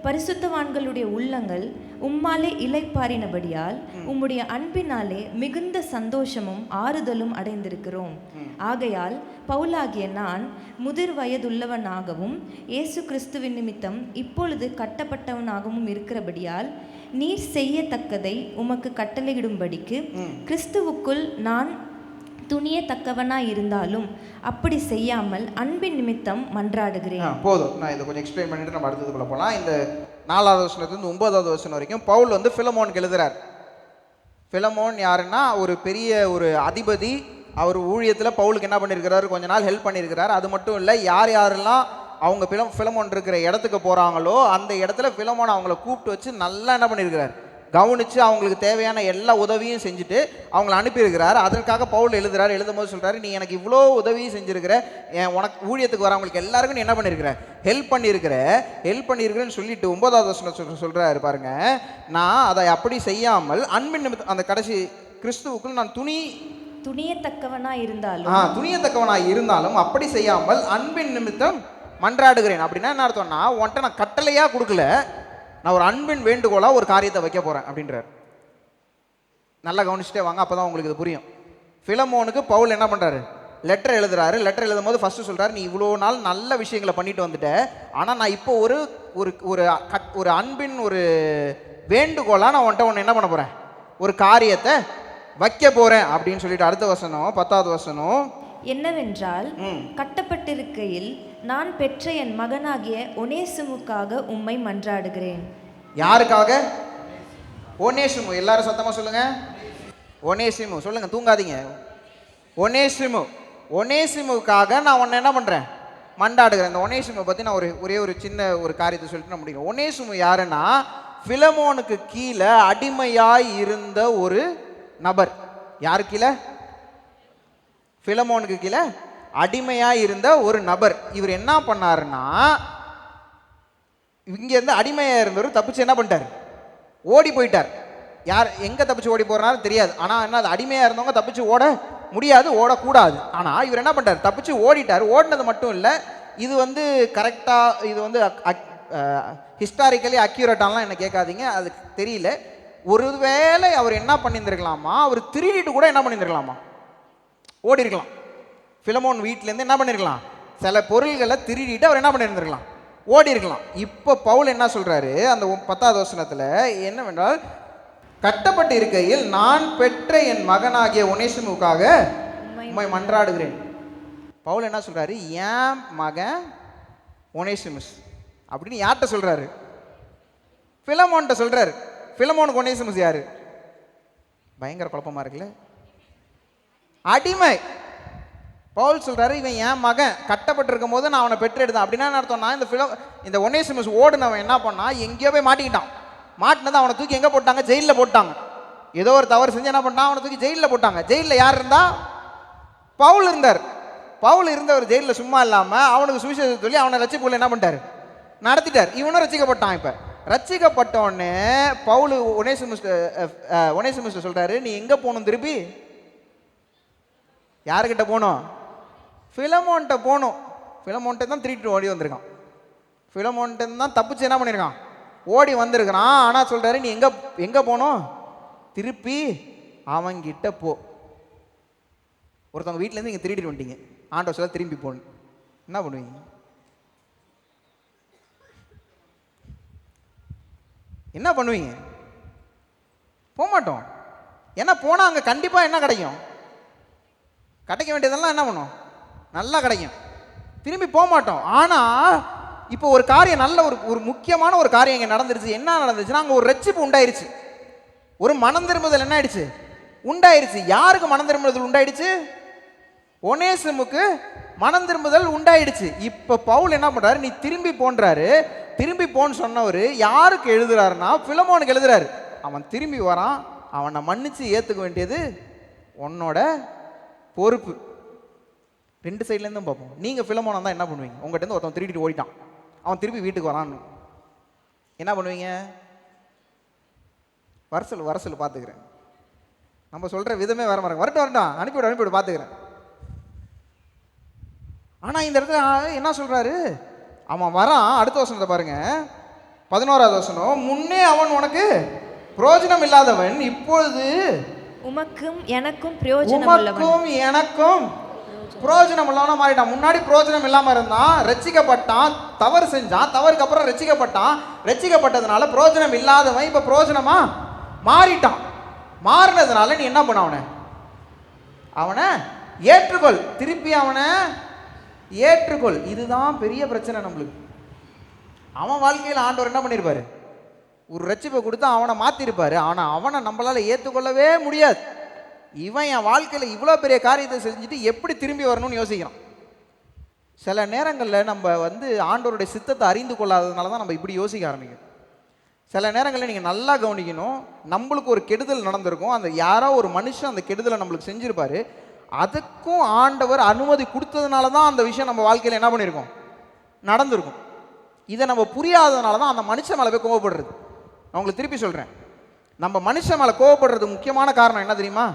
பரிசுத்தவான்களுடைய உள்ளங்கள் உம்மாலே இளைப்பாறினபடியால் உம்முடைய அன்பினாலே மிகுந்த சந்தோஷமும் ஆறுதலும் அடைந்திருக்கிறோம். ஆகையால் பவுலாகிய நான் முதிர் வயதுள்ளவனாகவும் இயேசு கிறிஸ்துவின் நிமித்தம் இப்பொழுது கட்டப்பட்டவனாகவும் இருக்கிறபடியால் நீர் செய்யத்தக்கதை உமக்கு கட்டளையிடும்படிக்கு கிறிஸ்துவுக்குள் நான் துணியத்தக்கவனாய் இருந்தாலும் அப்படி செய்யாமல் அன்பின் நிமித்தம் மன்றாடுகிறேன். போதும், நான் இதை கொஞ்சம் எக்ஸ்பிளைன் பண்ணிட்டு நம்ம அடுத்ததுக்குள்ள போகலாம். இந்த 4வது வசனத்திலிருந்து 9வது வசனம் வரைக்கும் பவுல் வந்து பிலமோனுக்கு எழுதுறார். பிலமோன் யாருன்னா ஒரு பெரிய ஒரு அதிபதி. அவர் ஊழியத்தில் பவுலுக்கு என்ன பண்ணியிருக்கிறாரு, கொஞ்ச நாள் ஹெல்ப் பண்ணியிருக்கிறார். அது மட்டும் இல்லை, யார் யாரெல்லாம் அவங்க பிலமோன் இருக்கிற இடத்துக்கு போகிறாங்களோ அந்த இடத்துல பிலமோன் அவங்கள கூப்பிட்டு வச்சு நல்லா என்ன பண்ணியிருக்கிறார், கவனித்து அவங்களுக்கு தேவையான எல்லா உதவியும் செஞ்சுட்டு அவங்கள அனுப்பியிருக்கிறார். அதற்காக பவுல் எழுதுறாரு. எழுதும் போது சொல்கிறாரு, நீ எனக்கு இவ்வளோ உதவியும் செஞ்சுருக்கிற, உனக்கு ஊழியத்துக்கு வரவங்களுக்கு எல்லாருக்கும் நீ என்ன பண்ணியிருக்கிற, ஹெல்ப் பண்ணியிருக்கிறேன்னு சொல்லிட்டு 9வது வசனம் சொல்கிறாரு பாருங்க. நான் அதை அப்படி செய்யாமல் அன்பின் நிமித்தம், அந்த கடைசி கிறிஸ்துவுக்குள் நான் துணியத்தக்கவனாய் இருந்தாலும் அப்படி செய்யாமல் அன்பின் நிமித்தம் மன்றாடுகிறேன். அப்படின்னா என்ன அர்த்தம்னா, உன்கிட்ட நான் கட்டளையா கொடுக்கல, நான் ஒரு அன்பின் வேண்டுகோளா ஒரு காரியத்தை வைக்க போறேன் அப்படின்றார். நல்லா கவனிச்சுட்டே வாங்க, அப்பதான் உங்களுக்கு இது புரியும். பிலமோனுக்கு பவுல் என்ன பண்றாரு, லெட்டர் எழுதுறாரு. லெட்டர் எழுதும் போது ஃபர்ஸ்ட் சொல்றாரு, நீ இவ்வளோ நாள் நல்ல விஷயங்களை பண்ணிட்டு வந்துட்ட, ஆனா நான் இப்போ ஒரு ஒரு அன்பின் ஒரு வேண்டுகோளா நான் உன்ட்ட என்ன பண்ண போறேன், ஒரு காரியத்தை வைக்க போறேன் அப்படின்னு சொல்லிட்டு அடுத்த வசனம் 10வது வசனம் என்னவென்றால், கட்டப்பட்டிருக்கையில் நான் பெற்ற என் மகனாகிய ஒனேசிமுக்காக உம்மை மன்றாடுகிறேன். யாருக்காக? ஒனேசிமு. எல்லாரும் சத்தமா சொல்லுங்க, ஒனேசிமு. சொல்லுங்க, தூங்காதீங்க. ஒனேசிமுக்காக நான் உன்னை என்ன பண்றேன், மன்றாடுகிறேன். இந்த ஒனேசிமு பத்தி நான் ஒரே ஒரு சின்ன ஒரு காரியத்தை சொல்லிட்டு நான் முடிக்கிறேன். ஒனேசிமு யாருன்னா, பிலமோனுக்கு கீழே அடிமையாய் இருந்த ஒரு நபர். யாரு கீழே? பிலமோனுக்கு கீழே அடிமையாக இருந்த ஒரு நபர். இவர் என்ன பண்ணாருன்னா, இங்க இருந்து அடிமையாக இருந்தவர் தப்பிச்சு என்ன பண்ணிட்டார், ஓடி போயிட்டார். யார் எங்க தப்பிச்சு ஓடி போறாரு தெரியாது. ஆனா என்ன, அது அடிமையாக இருந்தவங்க தப்பிச்சு ஓட முடியாது, ஓடக்கூடாது. ஆனா இவர் என்ன பண்ணிட்டார், தப்பிச்சு ஓடிட்டார். ஓடினது மட்டும் இல்லை, இது வந்து கரெக்டா, இது வந்து ஹிஸ்டாரிக்கலி அக்யூரேட்டாலாம் என்ன கேட்காதீங்க, அது தெரியல. ஒருவேளை அவர் என்ன பண்ணியிருந்திருக்கலாமா, அவர் திருடிட்டு கூட என்ன பண்ணியிருந்திருக்கலாமா, ஓடி இருக்கலாம். பிலமோன் வீட்டிலேருந்து என்ன பண்ணிருக்கலாம், சில பொருள்களை திருடிட்டு அவர் என்ன பண்ணியிருந்திருக்கலாம், ஓடி இருக்கலாம். இப்போ பவுல் என்ன சொல்றாரு அந்த 10வது வசனத்துல என்னவென்றால், கட்டப்பட்டு இருக்கையில் நான் பெற்ற என் மகனாகிய ஒனேசிமுக்காக உம்மை மன்றாடுகிறேன். பவுல் என்ன சொல்றாரு, என் மகன் ஒனேசிமுஸ் அப்படின்னு யார்கிட்ட சொல்றாரு, பிலமோன்கிட்ட சொல்றாரு. பிலமோனுக்கு ஒனேசிமுஸ் யாரு? பயங்கர குழப்பமா இருக்குல்ல. அடிமை. பவுல் சொல்றாரு, இவன் என் மகன், கட்டப்பட்டிருக்கும் போது நான் அவனை பெற்றெடுத்தேன். அப்படின்னா என்ன அர்த்தம்னா, இந்த ஒனேசிமுஸ் ஓடுனவன் என்ன பண்ணா, எங்கேயோ போய் மாட்டிக்கிட்டான். மாட்டினது அவனை தூக்கி எங்கே போட்டாங்க, ஜெயிலில் போட்டாங்க. ஏதோ ஒரு தவறு செஞ்சு என்ன பண்ணான், அவனை தூக்கி ஜெயிலில் போட்டாங்க. ஜெயிலில் யார் இருந்தா, பவுல் இருந்தார். பவுல் இருந்தவர் ஜெயிலில் சும்மா இல்லாமல் அவனுக்கு சுவிசேஷம் சொல்லி அவனை ரட்சிப்புள்ள என்ன பண்ணிட்டார், நடத்திட்டார். இவனும் ரட்சிக்கப்பட்டான். இப்போ ரட்சிக்கப்பட்டோடனே பவுல் ஒனேசிமுஸ் சொல்றாரு, நீ எங்கே போகணும், திருப்பி யாருக்கிட்ட போகணும், பிலமோன்கிட்ட போகணும். பிலமோன்கிட்ட தான் திருட்டு ஓடி வந்திருக்கான். பிலமோன்கிட்ட தான் தப்பிச்சு என்ன பண்ணியிருக்கான், ஓடி வந்திருக்கிறான். ஆனால் சொல்றாரு, நீ எங்கே போகணும், திருப்பி அவங்கிட்ட போ. ஒருத்தவங்க வீட்டிலேருந்து இங்கே திருடிட்டு வந்துட்டீங்க, ஆண்டவர் சொல்ல திரும்பி போகணும், என்ன பண்ணுவீங்க, என்ன பண்ணுவீங்க? போக மாட்டோம். ஏன்னா போனால் அங்கே கண்டிப்பாக என்ன கிடைக்கும், கிடைக்க வேண்டியதெல்லாம் என்ன பண்ணும், நல்லா கிடைக்கும். திரும்பி போக மாட்டோம். ஆனால் இப்போ ஒரு காரியம், நல்ல ஒரு முக்கியமான ஒரு காரியம் இங்கே நடந்துருச்சு. என்ன நடந்துச்சுன்னா, அங்கே ஒரு ரட்சிப்பு உண்டாயிருச்சு, ஒரு மனம் திரும்புதல் என்ன ஆயிடுச்சு, உண்டாயிருச்சு. யாருக்கு மனம் திரும்புதல் உண்டாயிடுச்சு, ஒனேசிமுக்கு மனம் திரும்புதல் உண்டாயிடுச்சு. இப்போ பவுல் என்ன பண்றாரு, நீ திரும்பி போன்றாரு. திரும்பி போன்னு சொன்னவர் யாருக்கு எழுதுறாருன்னா, பிலமோனுக்கு எழுதுறாரு. அவன் திரும்பி வரான், அவனை மன்னிச்சு ஏற்றுக்க வேண்டியது உன்னோட பொறுப்பு. ரெண்டு சைட்லேருந்தும் பார்ப்போம். நீங்கள் பிலமோனா தான் என்ன பண்ணுவீங்க, உங்கள்கிட்ட இருந்து ஒருத்தன் திருடிட்டு ஓடிட்டான், அவன் திருப்பி வீட்டுக்கு வரான்னு என்ன பண்ணுவீங்க? வரசல் பார்த்துக்கிறேன். நம்ம சொல்கிற விதமே வேற மாதிரி, வரட்டும் அனுப்பிவிடு பார்த்துக்கிறேன். ஆனால் இந்த இடத்துல என்ன சொல்கிறாரு, அவன் வரான். அடுத்த வசனத்தை பாருங்க, 11வது வசனம். முன்னே அவன் உனக்கு பிரயோஜனம் இல்லாதவன், இப்பொழுது உமக்கும் எனக்கும் பிரயோஜனம் உள்ளவனா மாறிட்டான். முன்னாடி பிரயோஜனம் இல்லாம இருந்தான், ரட்சிக்கப்பட்டான், தவறு செஞ்சான், தவறுக்கு அப்புறம் ரட்சிக்கப்பட்டான். ரட்சிக்கப்பட்டதுனால பிரயோஜனம் இல்லாதவன் இப்ப பிரயோஜனமா மாறிட்டான். மாறினதுனால நீ என்ன பண்ண, அவனை ஏற்றுக்கொள், திருப்பி அவனை ஏற்றுக்கொள். இதுதான் பெரிய பிரச்சனை நம்மளுக்கு. அவன் வாழ்க்கையில் ஆண்டவர் என்ன பண்ணியிருப்பாரு, ஒரு ரட்சிப்பை கொடுத்து அவனை மாற்றிருப்பாரு. ஆனால் அவனை நம்மளால் ஏற்றுக்கொள்ளவே முடியாது. இவன் என் வாழ்க்கையில் இவ்வளோ பெரிய காரியத்தை செஞ்சுட்டு எப்படி திரும்பி வரணும்னு யோசிக்கிறான். சில நேரங்களில் நம்ம ஆண்டவருடைய சித்தத்தை அறிந்து கொள்ளாததுனால தான் நம்ம இப்படி யோசிக்க ஆரம்பிக்கும். சில நேரங்களில் நீங்கள் நல்லா கவனிக்கணும், நம்மளுக்கு ஒரு கெடுதல் நடந்திருக்கும், அந்த யாரோ ஒரு மனுஷன் அந்த கெடுதலை நம்மளுக்கு செஞ்சுருப்பாரு. அதுக்கும் ஆண்டவர் அனுமதி கொடுத்ததுனால தான் அந்த விஷயம் நம்ம வாழ்க்கையில் என்ன பண்ணியிருக்கோம், நடந்திருக்கும். இதை நம்ம புரியாததுனால தான் அந்த மனுஷன் மேலே போய் கோவப்படுறது. நான் உங்களுக்கு திருப்பி சொல்கிறேன், நம்ம மனுஷன் மேலே கோவப்படுறது முக்கியமான காரணம் என்ன தெரியுமா,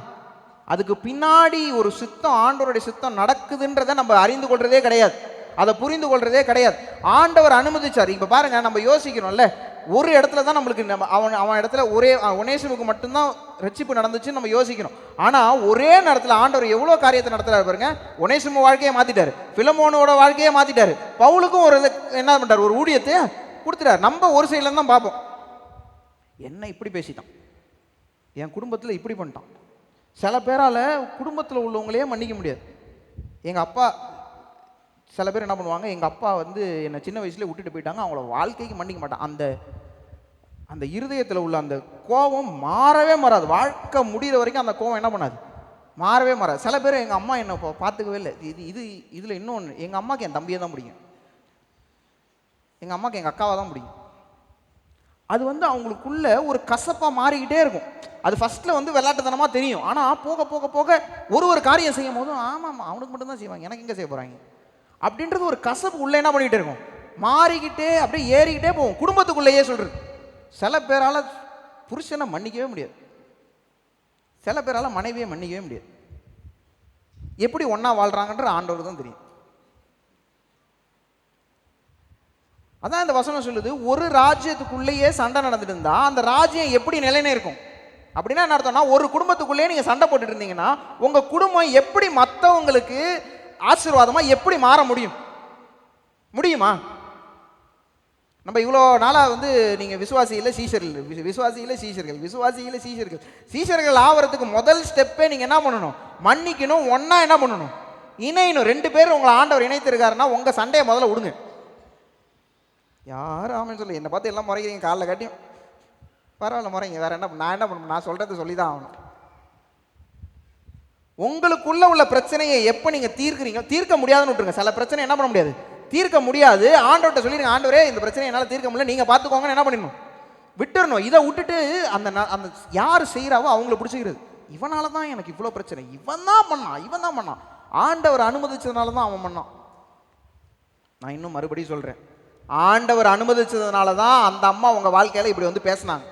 அதுக்கு பின்னாடி ஒரு சித்தம், ஆண்டவருடைய சித்தம் நடக்குதுன்றதை நம்ம அறிந்து கொள்றதே கிடையாது, அதை புரிந்து கொள்றதே கிடையாது. ஆண்டவர் அனுமதிச்சார். இப்போ பாருங்க, நம்ம யோசிக்கிறோம்ல, ஒரு இடத்துல தான் நம்மளுக்கு அவன் இடத்துல ஒரே ஒனேசிமுக்கு மட்டும்தான் ரட்சிப்பு நடந்துச்சுன்னு நம்ம யோசிக்கிறோம். ஆனால் ஒரே நேரத்தில் ஆண்டவர் எவ்வளோ காரியத்தை நடத்துறாரு பாருங்க. ஒனேசிமு வாழ்க்கையை மாற்றிட்டாரு, பிலமோனோட வாழ்க்கையை மாற்றிட்டாரு, பவுலுக்கும் ஒரு என்ன பண்ணிட்டார், ஒரு ஊழியத்தை கொடுத்துட்டார். நம்ம ஒரு சைடில் தான் பார்ப்போம், என்ன இப்படி பேசிட்டான், என் குடும்பத்தில் இப்படி பண்ணிட்டான். சில பேரால் குடும்பத்தில் உள்ளவங்களே மன்னிக்க முடியாது. எங்கள் அப்பா, சில பேர் என்ன பண்ணுவாங்க, எங்கள் அப்பா என்னை சின்ன வயசுல விட்டுட்டு போயிட்டாங்க, அவங்கள வாழ்க்கைக்கு மன்னிக்க மாட்டான். அந்த இருதயத்தில் உள்ள அந்த கோபம் மாறவே மாறாது. வாழ்க்கை முடிகிற வரைக்கும் அந்த கோபம் என்ன பண்ணாது, மாறவே மாறாது. சில பேர் எங்கள் அம்மா என்னை பார்த்துக்கவே இல்லை. இதில் இன்னொன்று, எங்கள் அம்மாவுக்கு என் தம்பியை தான் பிடிக்கும், எங்கள் அம்மாவுக்கு எங்கள் அக்காவை தான் பிடிக்கும். அது அவங்களுக்குள்ள ஒரு கசப்பாக மாறிக்கிட்டே இருக்கும். அது ஃபஸ்ட்டில் விளையாட்டுத்தனமாக தெரியும். ஆனால் போக போக போக ஒரு காரியம் செய்யும் போதும், ஆமாம் அவனுக்கு மட்டும்தான் செய்வாங்க, எனக்கு எங்கே செய்ய போகிறாங்க அப்படின்றது ஒரு கசப்பு உள்ளே என்ன பண்ணிக்கிட்டே இருக்கும், மாறிக்கிட்டே அப்படியே ஏறிக்கிட்டே போகும். குடும்பத்துக்குள்ளேயே சொல்கிறது, சில பேரால் புருஷனை மன்னிக்கவே முடியாது, சில பேரால் மனைவியை மன்னிக்கவே முடியாது. எப்படி ஒன்றா வாழ்கிறாங்கன்ற ஆண்டவர் தான் தெரியும். அதான் இந்த வசனம் சொல்லுது, ஒரு ராஜ்யத்துக்குள்ளேயே சண்டை நடந்துட்டு இருந்தா அந்த ராஜ்யம் எப்படி நிலைனே இருக்கும் அப்படின்னா என்ன அர்த்தம்னா, ஒரு குடும்பத்துக்குள்ளேயே நீங்கள் சண்டை போட்டுட்டு இருந்தீங்கன்னா உங்கள் குடும்பம் எப்படி மற்றவங்களுக்கு ஆசீர்வாதமா எப்படி மாற முடியுமா? நம்ம இவ்வளோ நாளாக வந்து நீங்கள் விசுவாசியில் சீஷர்கள் ஆகிறதுக்கு முதல் ஸ்டெப்பே நீங்கள் என்ன பண்ணணும்? மன்னிக்கணும். ஒன்றா என்ன பண்ணணும்? இணையணும். 2 பேரும் உங்களை ஆண்டவர் இணைத்திருக்காருன்னா உங்கள் சண்டையை முதல்ல விடுங்க. யாரும் ஆமான்னு சொல்லி என்னை பார்த்து எல்லாம் முறைக்கிறீங்க, காலில் காட்டியும் பரவாயில்ல முறைங்க, வேறு என்ன நான் என்ன பண்ணணும்? நான் சொல்கிறது சொல்லி தான் ஆகணும். உங்களுக்குள்ள உள்ள பிரச்சனையை எப்போ நீங்கள் தீர்க்குறீங்க, தீர்க்க முடியாதுன்னு விட்டுருங்க. சில பிரச்சனை என்ன பண்ண முடியாது, தீர்க்க முடியாது. ஆண்டவர்கிட்ட சொல்லிடுங்க, ஆண்டவரே இந்த பிரச்சனையை என்னால் தீர்க்க முடியல, நீங்கள் பார்த்துக்கோங்கன்னு என்ன பண்ணிடணும்? விட்டுறணும். இதை விட்டுட்டு அந்த யார் செய்கிறாவோ அவங்கள பிடிச்சிக்கிறது. இவனால தான் எனக்கு இவ்வளோ பிரச்சனை, இவன் தான் பண்ணான், ஆண்டவர் அனுமதிச்சதுனால தான் அவன் பண்ணான். நான் இன்னும் மறுபடியும் சொல்கிறேன், ஆண்டவர் அனுமதிச்சதுனால தான் அந்த அம்மா உங்கள் வாழ்க்கையில் இப்படி வந்து பேசினாங்க,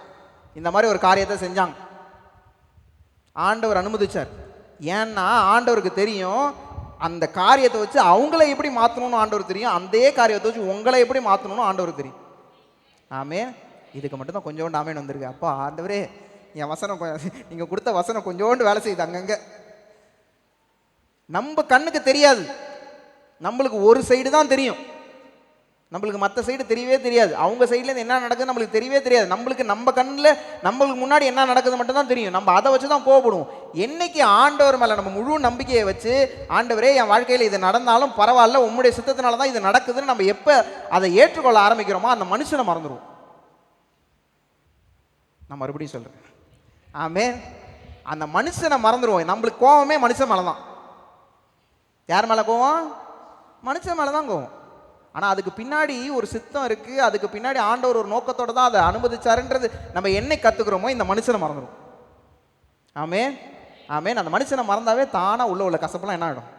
இந்த மாதிரி ஒரு காரியத்தை செஞ்சாங்க. ஆண்டவர் அனுமதிச்சார். ஏன்னா ஆண்டவருக்கு தெரியும் அந்த காரியத்தை வச்சு அவங்கள எப்படி மாற்றணும்னு ஆண்டவர் தெரியும், அந்த காரியத்தை வச்சு உங்களை எப்படி மாற்றணும்னு ஆண்டவருக்கு தெரியும். ஆமென். இதுக்கு மட்டும்தான் கொஞ்சோண்டு ஆமேன் வந்திருக்கு. அப்பா ஆண்டவரே என் வசனம் நீங்கள் கொடுத்த வசனம் கொஞ்சோண்டு வேலை செய்யுது அங்கங்கே. நம்ம கண்ணுக்கு தெரியாது, நம்மளுக்கு ஒரு சைடு தான் தெரியும், நம்மளுக்கு மற்ற சைடு தெரியவே தெரியாது. அவங்க சைட்லேருந்து என்ன நடக்குதுன்னு நம்மளுக்கு தெரியவே தெரியாது. நம்மளுக்கு நம்ம கண்ணில் நம்மளுக்கு முன்னாடி என்ன நடக்குது மட்டும்தான் தெரியும். நம்ம அதை வச்சு தான் கோவப்படுவோம். என்னைக்கு ஆண்டவர் மேலே நம்ம முழு நம்பிக்கையை வச்சு, ஆண்டவரே என் வாழ்க்கையில் இது நடந்தாலும் பரவாயில்ல, உம்முடைய சித்தத்தினால தான் இது நடக்குதுன்னு நம்ம எப்போ அதை ஏற்றுக்கொள்ள ஆரம்பிக்கிறோமோ அந்த மனுஷனை மறந்துடுவோம். நான் மறுபடியும் சொல்கிறேன், ஆமென். அந்த மனுஷனை மறந்துடுவோம். நம்மளுக்கு கோவமே மனுஷன் மேலே தான். யார் மேலே கோவம்? மனுஷன் மேலே தான் கோவம். ஆனால் அதுக்கு பின்னாடி ஒரு சித்தம் இருக்குது, அதுக்கு பின்னாடி ஆண்டவர் ஒரு நோக்கத்தோடு தான் அதை அனுமதிச்சாருன்றது நம்ம என்னை கற்றுக்குறோமோ இந்த மனுஷனை மறந்துடும். ஆமென் ஆமென். அந்த மனுஷனை மறந்தாவே தானாக உள்ள கசப்பெல்லாம் என்ன ஆகிடும்,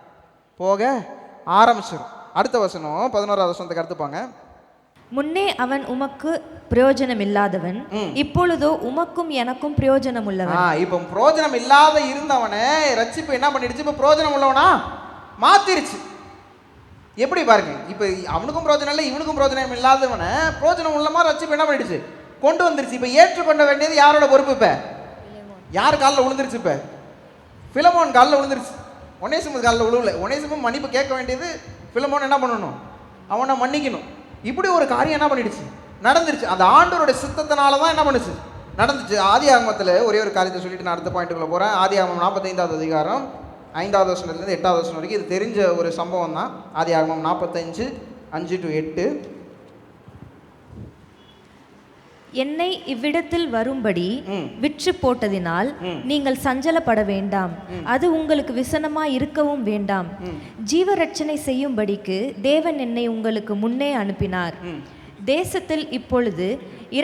போக ஆரம்பிச்சிடும். அடுத்த வசனம் 11வது வசனத்துக்கு அடுத்துப்பாங்க. முன்னே அவன் உமக்கு பிரயோஜனம் இல்லாதவன், இப்பொழுதோ உமக்கும் எனக்கும் பிரயோஜனம் உள்ளவன். இப்போ பிரயோஜனம் இல்லாத இருந்தவனை ரட்சிப்பு என்ன பண்ணிடுச்சு, இப்போ பிரயோஜனம் உள்ளவனா மாத்திருச்சு. எப்படி பாருங்க, இப்போ அவனுக்கும் பிரோஜனம் இல்லை இவனுக்கும் பிரோஜனம் இல்லாதவனை பிரோஜனம் உள்ள மாதிரி ரட்சிப்பு என்ன பண்ணிடுச்சு, கொண்டு வந்துருச்சு. இப்போ ஏற்றுக்கொண்ட வேண்டியது யாரோட பொறுப்பு? இப்போ யார் காலில் விழுந்துருச்சு? இப்போ பிலமோன் காலில் விழுந்துருச்சு, ஒனேசிமஸ் காலில் விழுவல. ஒனேசிமம் மன்னிப்பு கேட்க வேண்டியது, பிலமோன் என்ன பண்ணணும், அவனை மன்னிக்கணும். இப்படி ஒரு காரியம் என்ன பண்ணிடுச்சு, நடந்துருச்சு. அந்த ஆண்டவருடைய சித்தத்தினால தான் என்ன பண்ணுச்சு, நடந்துச்சு. ஆதி ஆகமத்தில் ஒரே ஒரு காரியத்தை சொல்லிட்டு நான் அடுத்த பாயிண்ட்டுக்குள்ள போகிறேன். ஆதி ஆகமம் 45வது அதிகாரம் 5வது வசனத்துலேருந்து 8வது வசனம் வரைக்கும் இது தெரிஞ்ச ஒரு சம்பவம் தான். ஆதி ஆகமம் 45:5-8. என்னை இவ்விடத்தில் வரும்படி விற்று போட்டதினால் நீங்கள் சஞ்சலப்பட வேண்டாம், அது உங்களுக்கு விசனமாய் இருக்கவும் வேண்டாம். ஜீவரட்சணை செய்யும்படிக்கு தேவன் என்னை உங்களுக்கு முன்னே அனுப்பினார். தேசத்தில் இப்பொழுது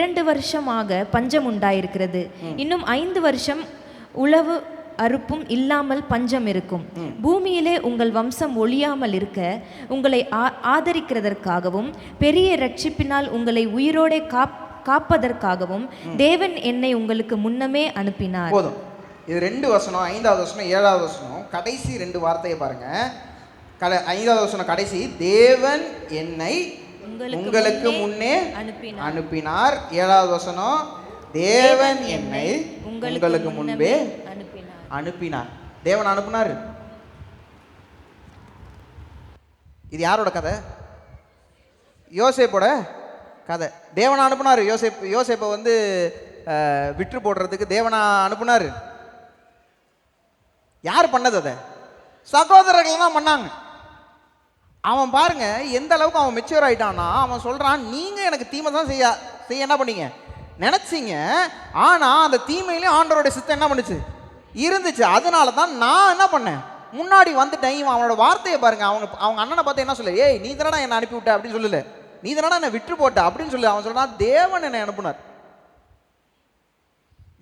2 வருஷமாக பஞ்சம் உண்டாயிருக்கிறது, இன்னும் 5 வருஷம் உழவு அறுப்பும் இல்லாமல் பஞ்சம் இருக்கும். பூமியிலே உங்கள் வம்சம் ஒழியாமல் இருக்க உங்களை ஆதரிக்கிறதற்காகவும் பெரிய ரட்சிப்பினால் உங்களை உயிரோடே காப்பதற்காகவும் தேவன் என்னை உங்களுக்கு முன்னமே அனுப்பினார். போதும். இது 2 வசனம், 5வது வசனம் 7வது வசனம், கடைசி 2 வார்த்தையை பாருங்க. 5வது வசனம் கடைசி, தேவன் என்னை உங்களுக்கு முன்னே அனுப்பினார். 7வது வசனம், தேவன் என்னை உங்களுக்கு முன்பே அனுப்பினார். தேவன் அனுப்பினார். இது யாரோட கதை? யோசேப்போட கதை. தேவனை அனுப்புனார். யோசேப்பை வந்து விற்று போடுறதுக்கு தேவனை அனுப்புனார். யார் பண்ணது? அதை சகோதரர்கள் தான் பண்ணாங்க. அவன் பாருங்க எந்த அளவுக்கு அவன் மெச்சூர் ஆயிட்டான்னா, அவன் சொல்றான், நீங்க எனக்கு தீமை தான் செய்ய என்ன பண்ணீங்க நினைச்சீங்க, ஆனா அந்த தீமையிலையும் ஆண்டவருடைய சித்தம் என்ன பண்ணுச்சு, இருந்துச்சு. அதனால தான் நான் என்ன பண்ணேன், முன்னாடி வந்துட்டேன். இவன் அவனோட வார்த்தையை பாருங்க. அவங்க அண்ணனை பார்த்து என்ன சொல்ல, ஏய் நீ தானடா என்னை அனுப்பிவிட்ட அப்படின்னு சொல்லல, நீ தானடா என்னை விட்டு போட்ட அப்படின்னு சொல்லு. அவன் சொல்றான், தேவன் என்னை அனுப்புனார்.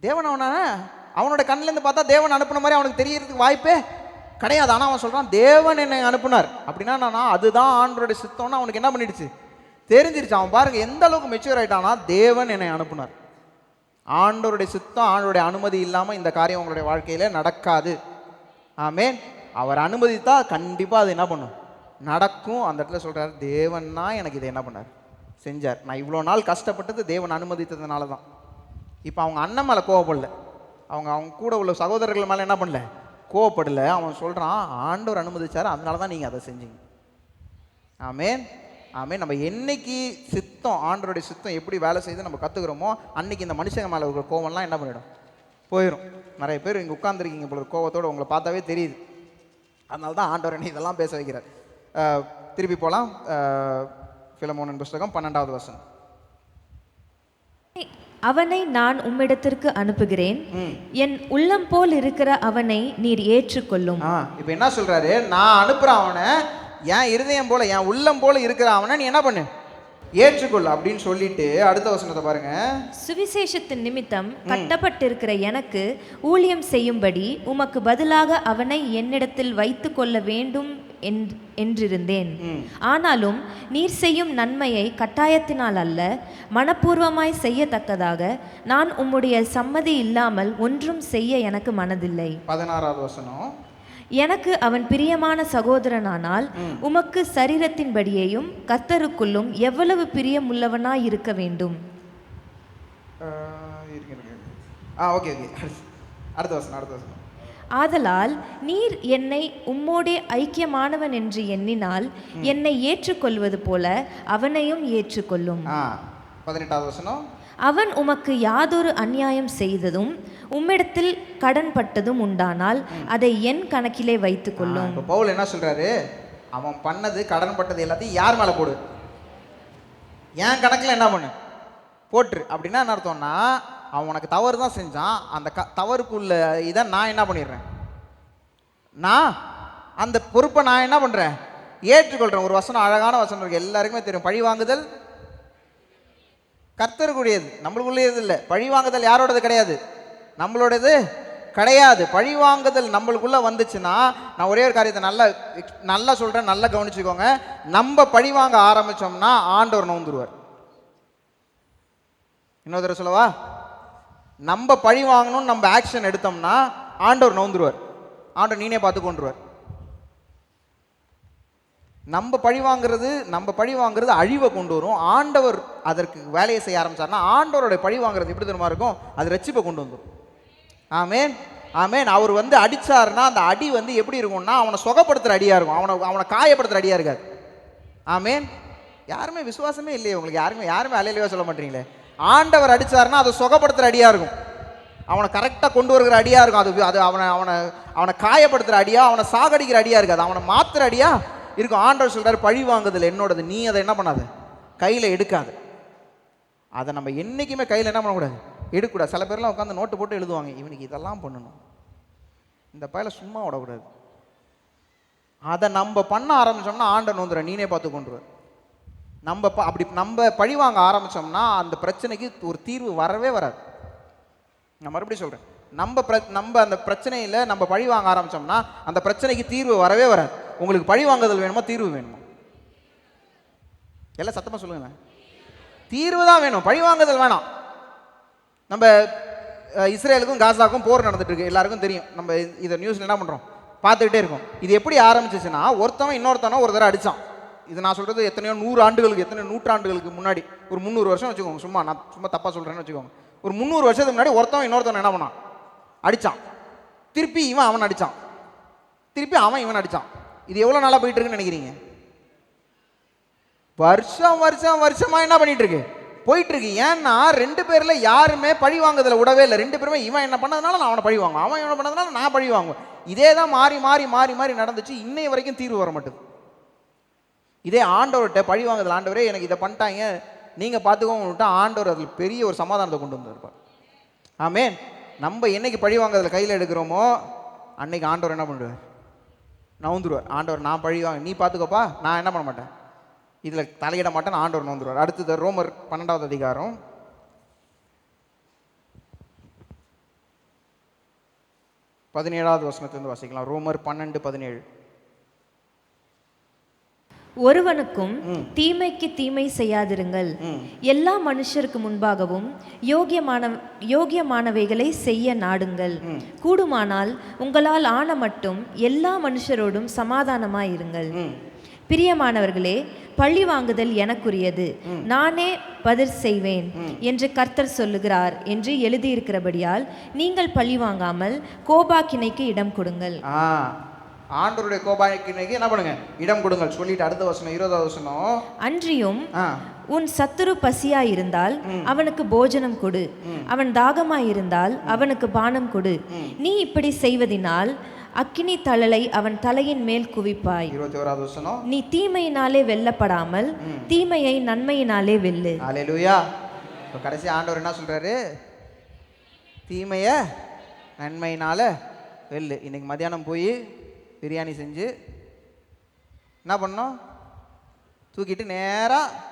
தேவன் அவனோட கண்ணிலேருந்து பார்த்தா தேவன் அனுப்புன மாதிரி அவனுக்கு தெரியறதுக்கு வாய்ப்பே கிடையாது. ஆனால் அவன் சொல்றான், தேவன் என்னை அனுப்புனார். அப்படின்னா நான் அதுதான் ஆண்டவருடைய சித்தம்னு அவனுக்கு என்ன பண்ணிடுச்சு, தெரிஞ்சிருச்சு. அவன் பாருங்க எந்த அளவுக்கு மெச்சூர் ஆயிட்டானா, தேவன் என்னை அனுப்புனார். ஆண்டவருடைய சித்தம், ஆண்டவருடைய அனுமதி இல்லாமல் இந்த காரியம் உங்களுடைய வாழ்க்கையில் நடக்காது. ஆமென். அவர் அனுமதித்தா கண்டிப்பாக அது என்ன பண்ணும், நடக்கும். அந்த இடத்துல சொல்கிறார், தேவன்னா எனக்கு இதை என்ன பண்ணார், செஞ்சார். நான் இவ்வளோ நாள் கஷ்டப்பட்டது தேவன் அனுமதித்ததுனால தான். இப்போ அவங்க அண்ணன் மேலே கோவப்படல, அவங்க கூட உள்ள சகோதரர்கள் மேலே என்ன பண்ணல, கோவப்படலை. அவன் சொல்கிறான், ஆண்டவர் அனுமதிச்சார், அதனால தான் நீங்கள் அதை செஞ்சீங்க. ஆமேன் ஆமேன். நம்ம என்னைக்கு சித்தம், ஆண்டவருடைய சித்தம் எப்படி வேலை செய்து நம்ம கற்றுக்குறோமோ அன்னைக்கு இந்த மனுஷங்க மேலே இருக்கிற கோவம்லாம் என்ன பண்ணிடும், போயிடும். நிறைய பேர் இங்கே உட்காந்துருக்கீங்க போல கோவத்தோடு, உங்களை பார்த்தாவே தெரியுது. அதனால தான் ஆண்டவர் என்ன இதெல்லாம் பேச வைக்கிறார். திருப்பி போகலாம். பிலமோனின் புஸ்தகம் 12வது வசனம். அவனை நான் உம்மிடத்திற்கு அனுப்புகிறேன், என் உள்ளம் போல் இருக்கிற அவனை நீர் ஏற்றுக்கொள்ளும். இப்போ என்ன சொல்றாரு, நான் அனுப்புறேன் அவனை, என் இருதயம் போல என் உள்ளம் போல இருக்கிற அவனை நீ என்ன பண்ணு, ஏற்றுக்கொள் அப்படின்னு சொல்லிட்டு அடுத்த வசனத்தை பாருங்க. சுவிசேஷத்தின் நிமித்தம் கட்டப்பட்டிருக்கிற எனக்கு ஊழியம் செய்யும்படி உமக்கு பதிலாக அவனை என்னிடத்தில் வைத்து கொள்ள வேண்டும் என்றிருந்தேன். ஆனாலும் நீர் செய்யும் நன்மையை கட்டாயத்தினால் அல்ல, மனப்பூர்வமாய் செய்யத்தக்கதாக நான் உம்முடைய சம்மதி இல்லாமல் ஒன்றும் செய்ய எனக்கு மனதில்லை. 16வது வசனம். எனக்கு அவன் பிரியமான சகோதரனானால் உமக்கு சரீரத்தின்படியேயும் கர்த்தருக்குள்ளும் எவ்வளவு பிரியமுள்ளவனாய் இருக்க வேண்டும். அடுத்த வசனம். ஆதலால் நீர் என்னை உம்மோடே ஐக்கியமானவன் என்று எண்ணினால் என்னை ஏற்றுக்கொள்வது போல அவனையும் ஏற்றுக்கொள்ளும். 18வது வசனம். அவன் உமக்கு யாதொரு அநியாயம் செய்ததும் உம்மிடத்தில் கடன் பட்டதும் உண்டானால் அதை என் கணக்கிலே வைத்துக் கொள்ளும். பவுல் என்ன சொல்றாரு, அவன் பண்ணது கடன் பட்டது எல்லாத்தையும் யார் மேல போடு, என் கணக்கில் என்ன பண்ணு போட்டுரு. அப்படின்னா என்ன அர்த்தம்னா, அவன் உனக்கு தவறு தான் செஞ்சான், அந்த தவறுக்குள்ள இதை நான் என்ன பண்ணிடுறேன், நான் அந்த பொறுப்பை நான் என்ன பண்றேன், ஏற்றுக்கொள்றேன். ஒரு வசனம், அழகான வசனம் இருக்கு, எல்லாருக்குமே தெரியும். பழி வாங்குதல் கர்த்தருக்குரியது, நம்மளுக்குள்ளேயது இல்லை. பழி வாங்குதல் யாரோடது கிடையாது, நம்மளோடது கிடையாது. பழி வாங்குதல் நம்மளுக்குள்ள வந்துச்சுன்னா, நான் ஒரே ஒரு காரியத்தை நல்லா சொல்றேன், நல்லா கவனிச்சுக்கோங்க. நம்ம பழி வாங்க ஆரம்பிச்சோம்னா ஆண்டவர் நோந்துருவார். இன்னொரு தடவை சொல்லவா, நம்ம பழி வாங்கணும்னு நம்ம ஆக்ஷன் எடுத்தோம்னா ஆண்டவர் நோந்துருவார். ஆண்டவர் நீனே பார்த்து கொண்டுருவார். நம்ம பழி வாங்குறது அழிவை கொண்டு வரும். ஆண்டவர் அதற்கு வேலையை செய்ய ஆரம்பிச்சார்னா ஆண்டவருடைய பழி வாங்குறது எப்படி தெரியுமா இருக்கும், அது ரட்சிப்பை கொண்டு வந்துடும். ஆமேன் ஆமேன். அவர் அடிச்சாருன்னா அந்த அடி எப்படி இருக்கும்னா அவனை சுகப்படுத்துற அடியா இருக்கும், அவனை காயப்படுத்துற அடியா இருக்காது. ஆமேன். யாருமே விசுவாசமே இல்லையே உங்களுக்கு, யாருமே அலையிலையோ சொல்ல மாட்டீங்களே. ஆண்டவர் அடிச்சாருன்னா அது சுகப்படுத்துற அடியா இருக்கும், அவனை கரெக்டாக கொண்டு வருகிற அடியா இருக்கும். அது அவனை காயப்படுத்துற அடியா, அவனை சாகடிக்கிற அடியா இருக்காது, அவனை மாத்துற அடியா இருக்கும். ஆண்டவர் சொல்றாரு, பழி வாங்குதல் என்னோடது, நீ அதை என்ன பண்ணாது, கையில் எடுக்காது. அதை நம்ம என்றைக்குமே கையில் என்ன பண்ணக்கூடாது, எடுக்கக்கூடாது. சில பேர்லாம் உட்காந்து நோட்டு போட்டு எழுதுவாங்க, இவனுக்கு இதெல்லாம் பண்ணணும், இந்த பையில சும்மா விடக்கூடாது. அதை நம்ம பண்ண ஆரம்பிச்சோம்னா ஆண்டவர் வந்துடுற, நீனே பார்த்து கொண்டுருவார். நம்ம பழி வாங்க ஆரம்பிச்சோம்னா அந்த பிரச்சனைக்கு ஒரு தீர்வு வரவே வராது. நான் மறுபடியும் சொல்றேன், நம்ம அந்த பிரச்சனையில் நம்ம பழி வாங்க ஆரம்பிச்சோம்னா அந்த பிரச்சனைக்கு தீர்வு வரவே வராது. உங்களுக்கு பழி வாங்குதல் வேணுமா, தீர்வு வேணுமா? எல்லாம் சத்தமா சொல்லுங்க. தீர்வு தான் வேணும், பழி வாங்குதல் வேணாம். நம்ம இஸ்ரேலுக்கும் காசாக்கும் போர் நடந்துட்டு இருக்கு, எல்லாருக்கும் தெரியும். நம்ம இதை நியூஸ்ல என்ன பண்றோம், பார்த்துக்கிட்டே இருக்கோம். இது எப்படி ஆரம்பிச்சிச்சுன்னா, ஒருத்தவன் இன்னொருத்தவன் ஒரு தடவை அடிச்சான். இது நான் சொல்றது எத்தனையோ 100 ஆண்டுகளுக்கு, எத்தனையோ நூற்றாண்டுகளுக்கு முன்னாடி, ஒரு 300 வருஷம் வச்சுக்கோங்க. நான் சும்மா தப்பா சொல்றேன்னு வச்சுக்கோங்க. ஒரு 300 வருஷத்துக்கு முன்னாடி ஒருத்தவன் இன்னொருத்தவன் என்ன பண்ணான், அடிச்சான். திருப்பி அவன் அடிச்சான், திருப்பி அவன் அடிச்சான். இது எவ்வளவு நாளா போயிட்டு இருக்குன்னு நினைக்கிறீங்க? வருஷமா என்ன பண்ணிட்டு இருக்கு, போயிட்டு இருக்கு. ஏன்னா 2 பேர்ல யாருமே பழி வாங்குதல விடவே இல்லை. 2 பேருமே இவன் என்ன பண்ணதுனால நான் அவனை பழி வாங்குவேன், அவன் என்ன பண்ணதுனால நான் பழி வாங்குவேன். இதே தான் மாறி மாறி மாறி மாறி நடந்துச்சு. இன்னைய வரைக்கும் தீர்வு வர மாட்டேது. இதே ஆண்டவர்கிட்ட பழி வாங்குதல், ஆண்டவரே எனக்கு இதை பண்ணிட்டாங்க நீங்க பார்த்துக்கோங்க, ஆண்டவர் அதில் பெரிய ஒரு சமாதானத்தை கொண்டு வந்திருப்பார். ஆமேன். நம்ம என்னைக்கு பழி வாங்குதல கையில் எடுக்கிறோமோ அன்னைக்கு ஆண்டவர் என்ன பண்ணுவார், நவுந்துருவார். ஆண்டவர் நான் பழி வாங்க, நீ பார்த்துக்கோப்பா, நான் என்ன பண்ண மாட்டேன், இதில் தலையிட மாட்டேன், ஆண்டவர் நவுந்துருவார். அடுத்தது ரோமர் 12வது அதிகாரம் 17வது வசனத்திலிருந்து வாசிக்கலாம். ரோமர் 12:17. ஒருவனுக்கும் தீமைக்கு தீமை செய்யாதிருங்கள், எல்லா மனுஷருக்கு முன்பாகவும் யோகியமானவைகளை செய்ய நாடுங்கள், கூடுமானால் உங்களால் ஆன மட்டும் எல்லா மனுஷரோடும் சமாதானமாயிருங்கள். பிரியமானவர்களே, பழி வாங்குதல் எனக்குரியது, நானே பதில் செய்வேன் என்று கர்த்தர் சொல்லுகிறார் என்று எழுதியிருக்கிறபடியால் நீங்கள் பழி வாங்காமல் கோபாக்கினைக்கு இடம் கொடுங்கள். ஆண்டவருடைய கோபாக்கினைக்கு என்ன பண்ணுங்க, இடம் கொடுங்கள் சொல்லிட்டு அடுத்த வசனம் 20வது வசனம், அன்றியும் உன் சத்துரு பசியாயிருந்தால் அவனுக்கு போஜனம் கொடு, அவன் தாகமாயிருந்தால் அவனுக்கு பானம் கொடு. நீ இப்படி செய்வதினால் அக்கினி தழலை அவன் தலையின் மேல் குவிப்பாய். 21வது வசனம், நீ தீமையினாலே வெல்லப்படாமல் தீமையை நன்மையினாலே வெல்லு. அல்லேலூயா. இப்போ கடைசி ஆண்டவர் என்ன சொல்றாரு, தீமைய நன்மையினால வெல்லு. இன்னைக்கு மத்தியானம் போய் பிரியாணி செஞ்சு என்ன பண்ணோம், தூக்கிட்டு நேராக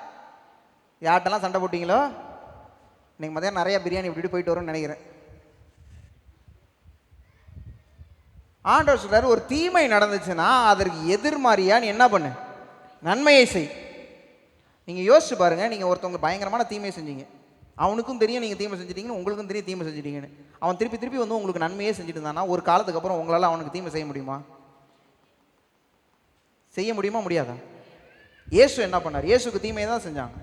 யார்ட்டெல்லாம் சண்டை போட்டிங்களோ, இன்னைக்கு மத்தியானம் நிறையா பிரியாணி இப்படி போயிட்டு வரும்னு நினைக்கிறேன். ஆண்டவர் சொல்றாரு, ஒரு தீமை நடந்துச்சுன்னா அதற்கு எதிர்மாறியா நீ என்ன பண்ணு, நன்மையை செய். நீங்கள் யோசிச்சு பாருங்க, நீங்கள் ஒருத்தவங்க பயங்கரமான தீமையை செஞ்சீங்க, அவனுக்கும் தெரியும் நீங்கள் தீமை செஞ்சிட்டீங்கன்னு, உங்களுக்கும் தெரியும் தீமை செஞ்சிட்டீங்கன்னு. அவன் திருப்பி திருப்பி வந்து உங்களுக்கு நன்மையே செஞ்சுட்டு இருந்தானா ஒரு காலத்துக்கு அப்புறம் உங்களால் அவனுக்கு தீமை செய்ய முடியுமா? செய்ய முடியுமா? முடியாதா? இயேசு என்ன பண்ணார்? இயேசுக்கு தீமையை தான் செஞ்சாங்க,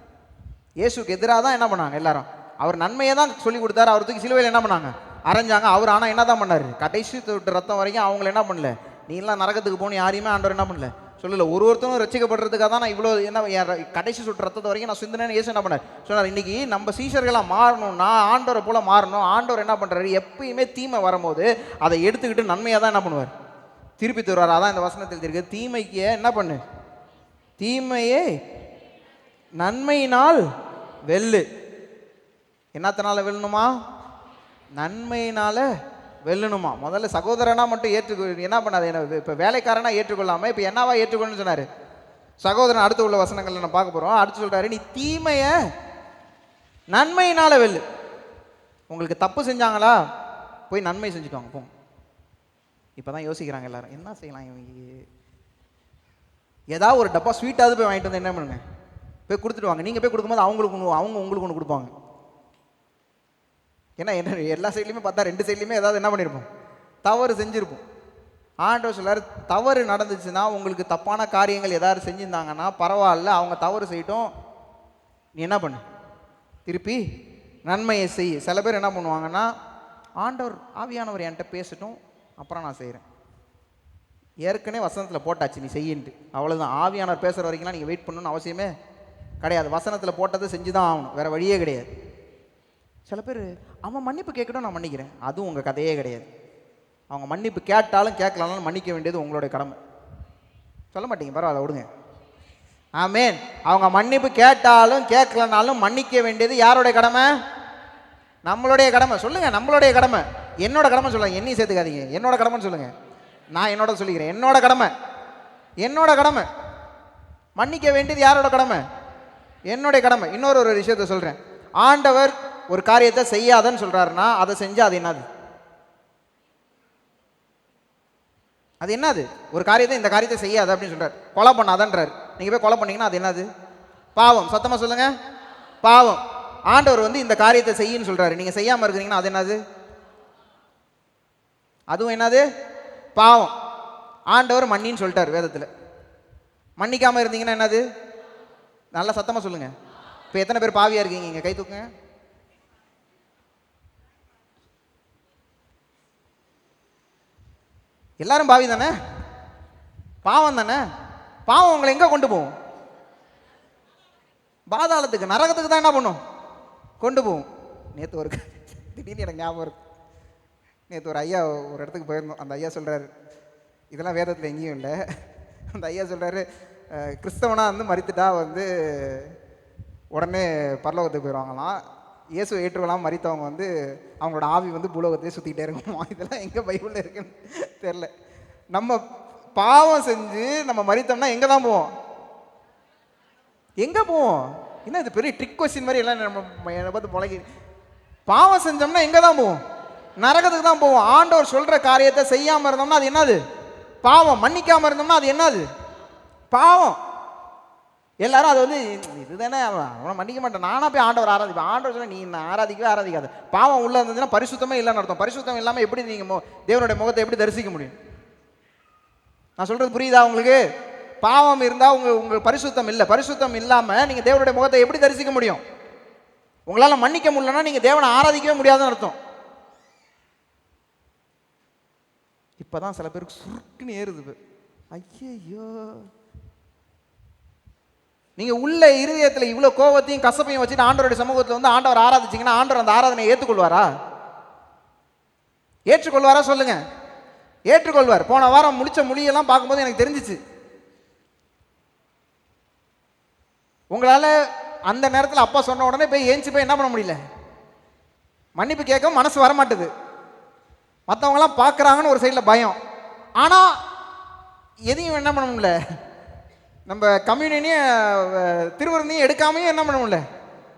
இயேசுக்கு எதிராக தான் என்ன பண்ணாங்க எல்லாரும். அவர் நன்மையை தான் சொல்லி கொடுத்தாரு. அவர் தூக்கி சிலுவையில் என்ன பண்ணாங்க, அரைஞ்சாங்க. அவர் ஆனால் என்ன தான் பண்ணார், கடைசி தொட்டு ரத்தம் வரைக்கும் அவங்கள என்ன பண்ணல, நீ எல்லாம் நரகத்துக்கு போகணும் யாரையுமே ஆண்டவர் என்ன பண்ணல சொல்லல. ஒருத்தரும் ரசிக்கப்படுறதுக்காக தான் நான் இவ்வளோ என்ன கடைசி சுட்டு ரத்தத்தை வரைக்கும் நான் சிந்தனை இயேசு என்ன பண்ணார் சொன்னார். இன்னைக்கு நம்ம சீஷர்களாக மாறணும்னா ஆண்டவரை போல மாறணும். ஆண்டவர் என்ன பண்ணுறாரு, எப்பயுமே தீமை வரும்போது அதை எடுத்துக்கிட்டு நன்மையாக தான் என்ன பண்ணுவார், திருப்பி தருவார். அதான் இந்த வசனத்தில் இருக்கு, தீமைக்கு என்ன பண்ணு, தீமையே நன்மையினால் வெல்லு. என்னத்தனால வெல்லணுமா, நன்மையினால வெல்லணுமா. முதல்ல சகோதரனா மட்டும் என்ன பண்ணாது, இப்போ வேலைக்காரனா ஏற்றுக்கொள்ளாமல் இப்போ என்னவா ஏற்றுக்கொள்ளணும்னு சொன்னார் சகோதரன். அடுத்து உள்ள வசனங்கள் நம்ம பார்க்க போகிறோம். அடுத்து சொல்கிறாரு, நீ தீமையை நன்மையினால வெல்லு. உங்களுக்கு தப்பு செஞ்சாங்களா, போய் நன்மை செஞ்சுக்கோங்க போங்க. இப்போ தான் யோசிக்கிறாங்க எல்லாரும், என்ன செய்யலாம், ஏதாவது ஒரு டப்பா ஸ்வீட்டாவது போய் வாங்கிட்டு வந்து என்ன பண்ணுங்க, போய் கொடுத்துட்டு வாங்க. நீங்கள் போய் கொடுக்கும்போது அவங்க உங்களுக்கு ஒன்று கொடுப்பாங்க. ஏன்னா என்ன எல்லா சைட்லையுமே பார்த்தா 2 சைட்லையுமே ஏதாவது என்ன பண்ணியிருப்போம், தவறு செஞ்சுருப்போம். ஆண்டவர் சொல்றாரு, தவறு நடந்துச்சுன்னா, உங்களுக்கு தப்பான காரியங்கள் ஏதாவது செஞ்சுருந்தாங்கன்னா பரவாயில்ல, அவங்க தவறு செய்யட்டும், நீ என்ன பண்ணு, திருப்பி நன்மையை செய். சில பேர் என்ன பண்ணுவாங்கன்னா, ஆண்டவர் ஆவியானவர் என்கிட்ட பேசட்டும் அப்புறம் நான் செய்கிறேன். ஏற்கனவே வசனத்தில் போட்டாச்சு நீ செய்யின்ட்டு, அவ்வளோதான். ஆவியானவர் பேசுகிற வரைக்கும்லாம் நீங்கள் வெயிட் பண்ணணும்னு அவசியமே கிடையாது. வசனத்தில் போட்டதை செஞ்சு தான் ஆகணும், வேறு வழியே கிடையாது. சில பேர் அவன் மன்னிப்பு கேட்கட்டும் நான் மன்னிக்கிறேன், அதுவும் உங்கள் கதையே கிடையாது. அவங்க மன்னிப்பு கேட்டாலும் கேட்கலாலும் மன்னிக்க வேண்டியது உங்களுடைய கடமை. சொல்ல மாட்டீங்க, பரவாயில்ல விடுங்க. ஆமேன். அவங்க மன்னிப்பு கேட்டாலும் கேட்கலனாலும் மன்னிக்க வேண்டியது யாருடைய கடமை, நம்மளுடைய கடமை. சொல்லுங்க, நம்மளுடைய கடமை. என்னோட கடமை சொல்லுங்க, என்னையும் சேர்த்துக்காதீங்க. என்னோட கடமைன்னு சொல்லுங்க, நான் என்னோட சொல்லிக்கிறேன். என்னோட கடமை, என்னோட கடமை. மன்னிக்க வேண்டியது யாரோட கடமை, என்னுடைய கடமை. இன்னொரு விஷயத்தை சொல்கிறேன், ஆண்டவர் ஒரு காரியத்தை செய்யாதன்னு சொல்றாருன்னா அதை செஞ்சா அது என்னது, அது என்னது? ஒரு காரியத்தை இந்த காரியத்தை செய்யாத அப்படின்னு சொல்றாரு. கொலை பண்ணாதன்றார், நீங்க போய் கொலை பண்ணீங்கன்னா அது என்னது, பாவம். சத்தமா சொல்லுங்க, பாவம். ஆண்டவர் வந்து இந்த காரியத்தை செய்யுன்னு சொல்றாரு, நீங்க செய்யாம இருக்கிறீங்கன்னா அது என்னது, அதுவும் என்னது, பாவம். ஆண்டவர் மன்னின்னு சொல்லிட்டார் வேதத்தில். மன்னிக்காம இருந்தீங்கன்னா என்னது, நல்லா சத்தமா சொல்லுங்க. இப்போ எத்தனை பேர் பாவியா இருக்கீங்க இங்க, கை தூக்குங்க. எல்லாரும் பாவி தானே, பாவம் தானே. பாவம் உங்களை எங்க கொண்டு போகும், பாதாளத்துக்கு, நரகத்துக்கு தான் என்ன பண்ணும், கொண்டு போகும். நேற்று ஒரு திடீர்னு எனக்கு ஞாபகம் இருக்கு. நேற்று ஒரு ஐயா ஒரு இடத்துக்கு போயிருந்தோம். அந்த ஐயா சொல்கிறாரு, இதெல்லாம் வேதத்தில் எங்கேயும் இல்லை. அந்த ஐயா சொல்கிறாரு, கிறிஸ்தவனாக வந்து மரித்துட்டா வந்து உடனே பரலோகத்துக்கு போயிடுவாங்களாம். இயேசு ஏற்றுக்கொள்ளாமல் மரித்தவங்க வந்து அவங்களோட ஆவி வந்து பூலோகத்தையே சுற்றிக்கிட்டே இருக்குமா. இதெல்லாம் எங்கே பைபிளில் இருக்குன்னு தெரில. நம்ம பாவம் செஞ்சு நம்ம மரித்தோம்னா எங்கே தான் போவோம், எங்கே போவோம்? என்ன இது பெரிய ட்ரிக் கொஸ்டின் மாதிரி எல்லாம் நம்ம என்னை பார்த்து முளைக்கி. பாவம் செஞ்சோம்னா எங்கே தான் போவோம், நரகத்துக்கு தான் போவோம். ஆண்டவர் சொல்கிற காரியத்தை செய்யாமல் இருந்தோம்னா அது என்னது, பாவம். மன்னிக்காமல் இருந்தோம்னா அது என்னது, பாவம். எல்லாரும் அது வந்து இதுதானே, அவனை மன்னிக்க மாட்டேன், நானாக போய் ஆண்டவர் ஆராதிப்பேன். ஆண்டவர் சொல்ல, நீ ஆராதிக்கவே ஆராதிக்காது. பாவம் உள்ள இருந்ததுன்னா பரிசுத்தமே இல்லைன்னு அர்த்தம். பரிசுத்தம் இல்லாமல் எப்படி நீங்கள் தேவனுடைய முகத்தை எப்படி தரிசிக்க முடியும்? நான் சொல்கிறது புரியுதா உங்களுக்கு? பாவம் இருந்தால் உங்கள் பரிசுத்தம் இல்லை. பரிசுத்தம் இல்லாமல் நீங்கள் தேவனுடைய முகத்தை எப்படி தரிசிக்க முடியும்? உங்களால் மன்னிக்க முடியலன்னா நீங்கள் தேவனை ஆராதிக்கவே முடியாதுன்னு அர்த்தம். இப்போ தான் சில பேருக்கு சுருக்குன்னு ஏறுது. ஐயோ, நீங்கள் உள்ள இருதயத்தில் இவ்வளோ கோபத்தையும் கசப்பையும் வச்சுட்டு ஆண்டவருடைய சமூகத்தில் வந்து ஆண்டவர் ஆராதிச்சிங்கன்னா ஆண்டவர் அந்த ஆராதனையை ஏற்றுக்கொள்வாரா? ஏற்றுக்கொள்வாரா சொல்லுங்க. ஏற்றுக்கொள்வார். போன வாரம் முடிச்ச மொழியெல்லாம் பார்க்கும்போது எனக்கு தெரிஞ்சிச்சு, உங்களால் அந்த நேரத்தில் அப்பா சொன்ன உடனே போய் ஏஞ்சி போய் என்ன பண்ண முடியல, மன்னிப்பு கேட்க மனசு வரமாட்டுது. மற்றவங்களாம் பார்க்குறாங்கன்னு ஒரு சைடில் பயம். ஆனால் எதையும் என்ன பண்ண முடியல, நம்ம கம்யூனியனையும் திருவிருந்தையும் எடுக்காமையும் என்ன பண்ண முடியல,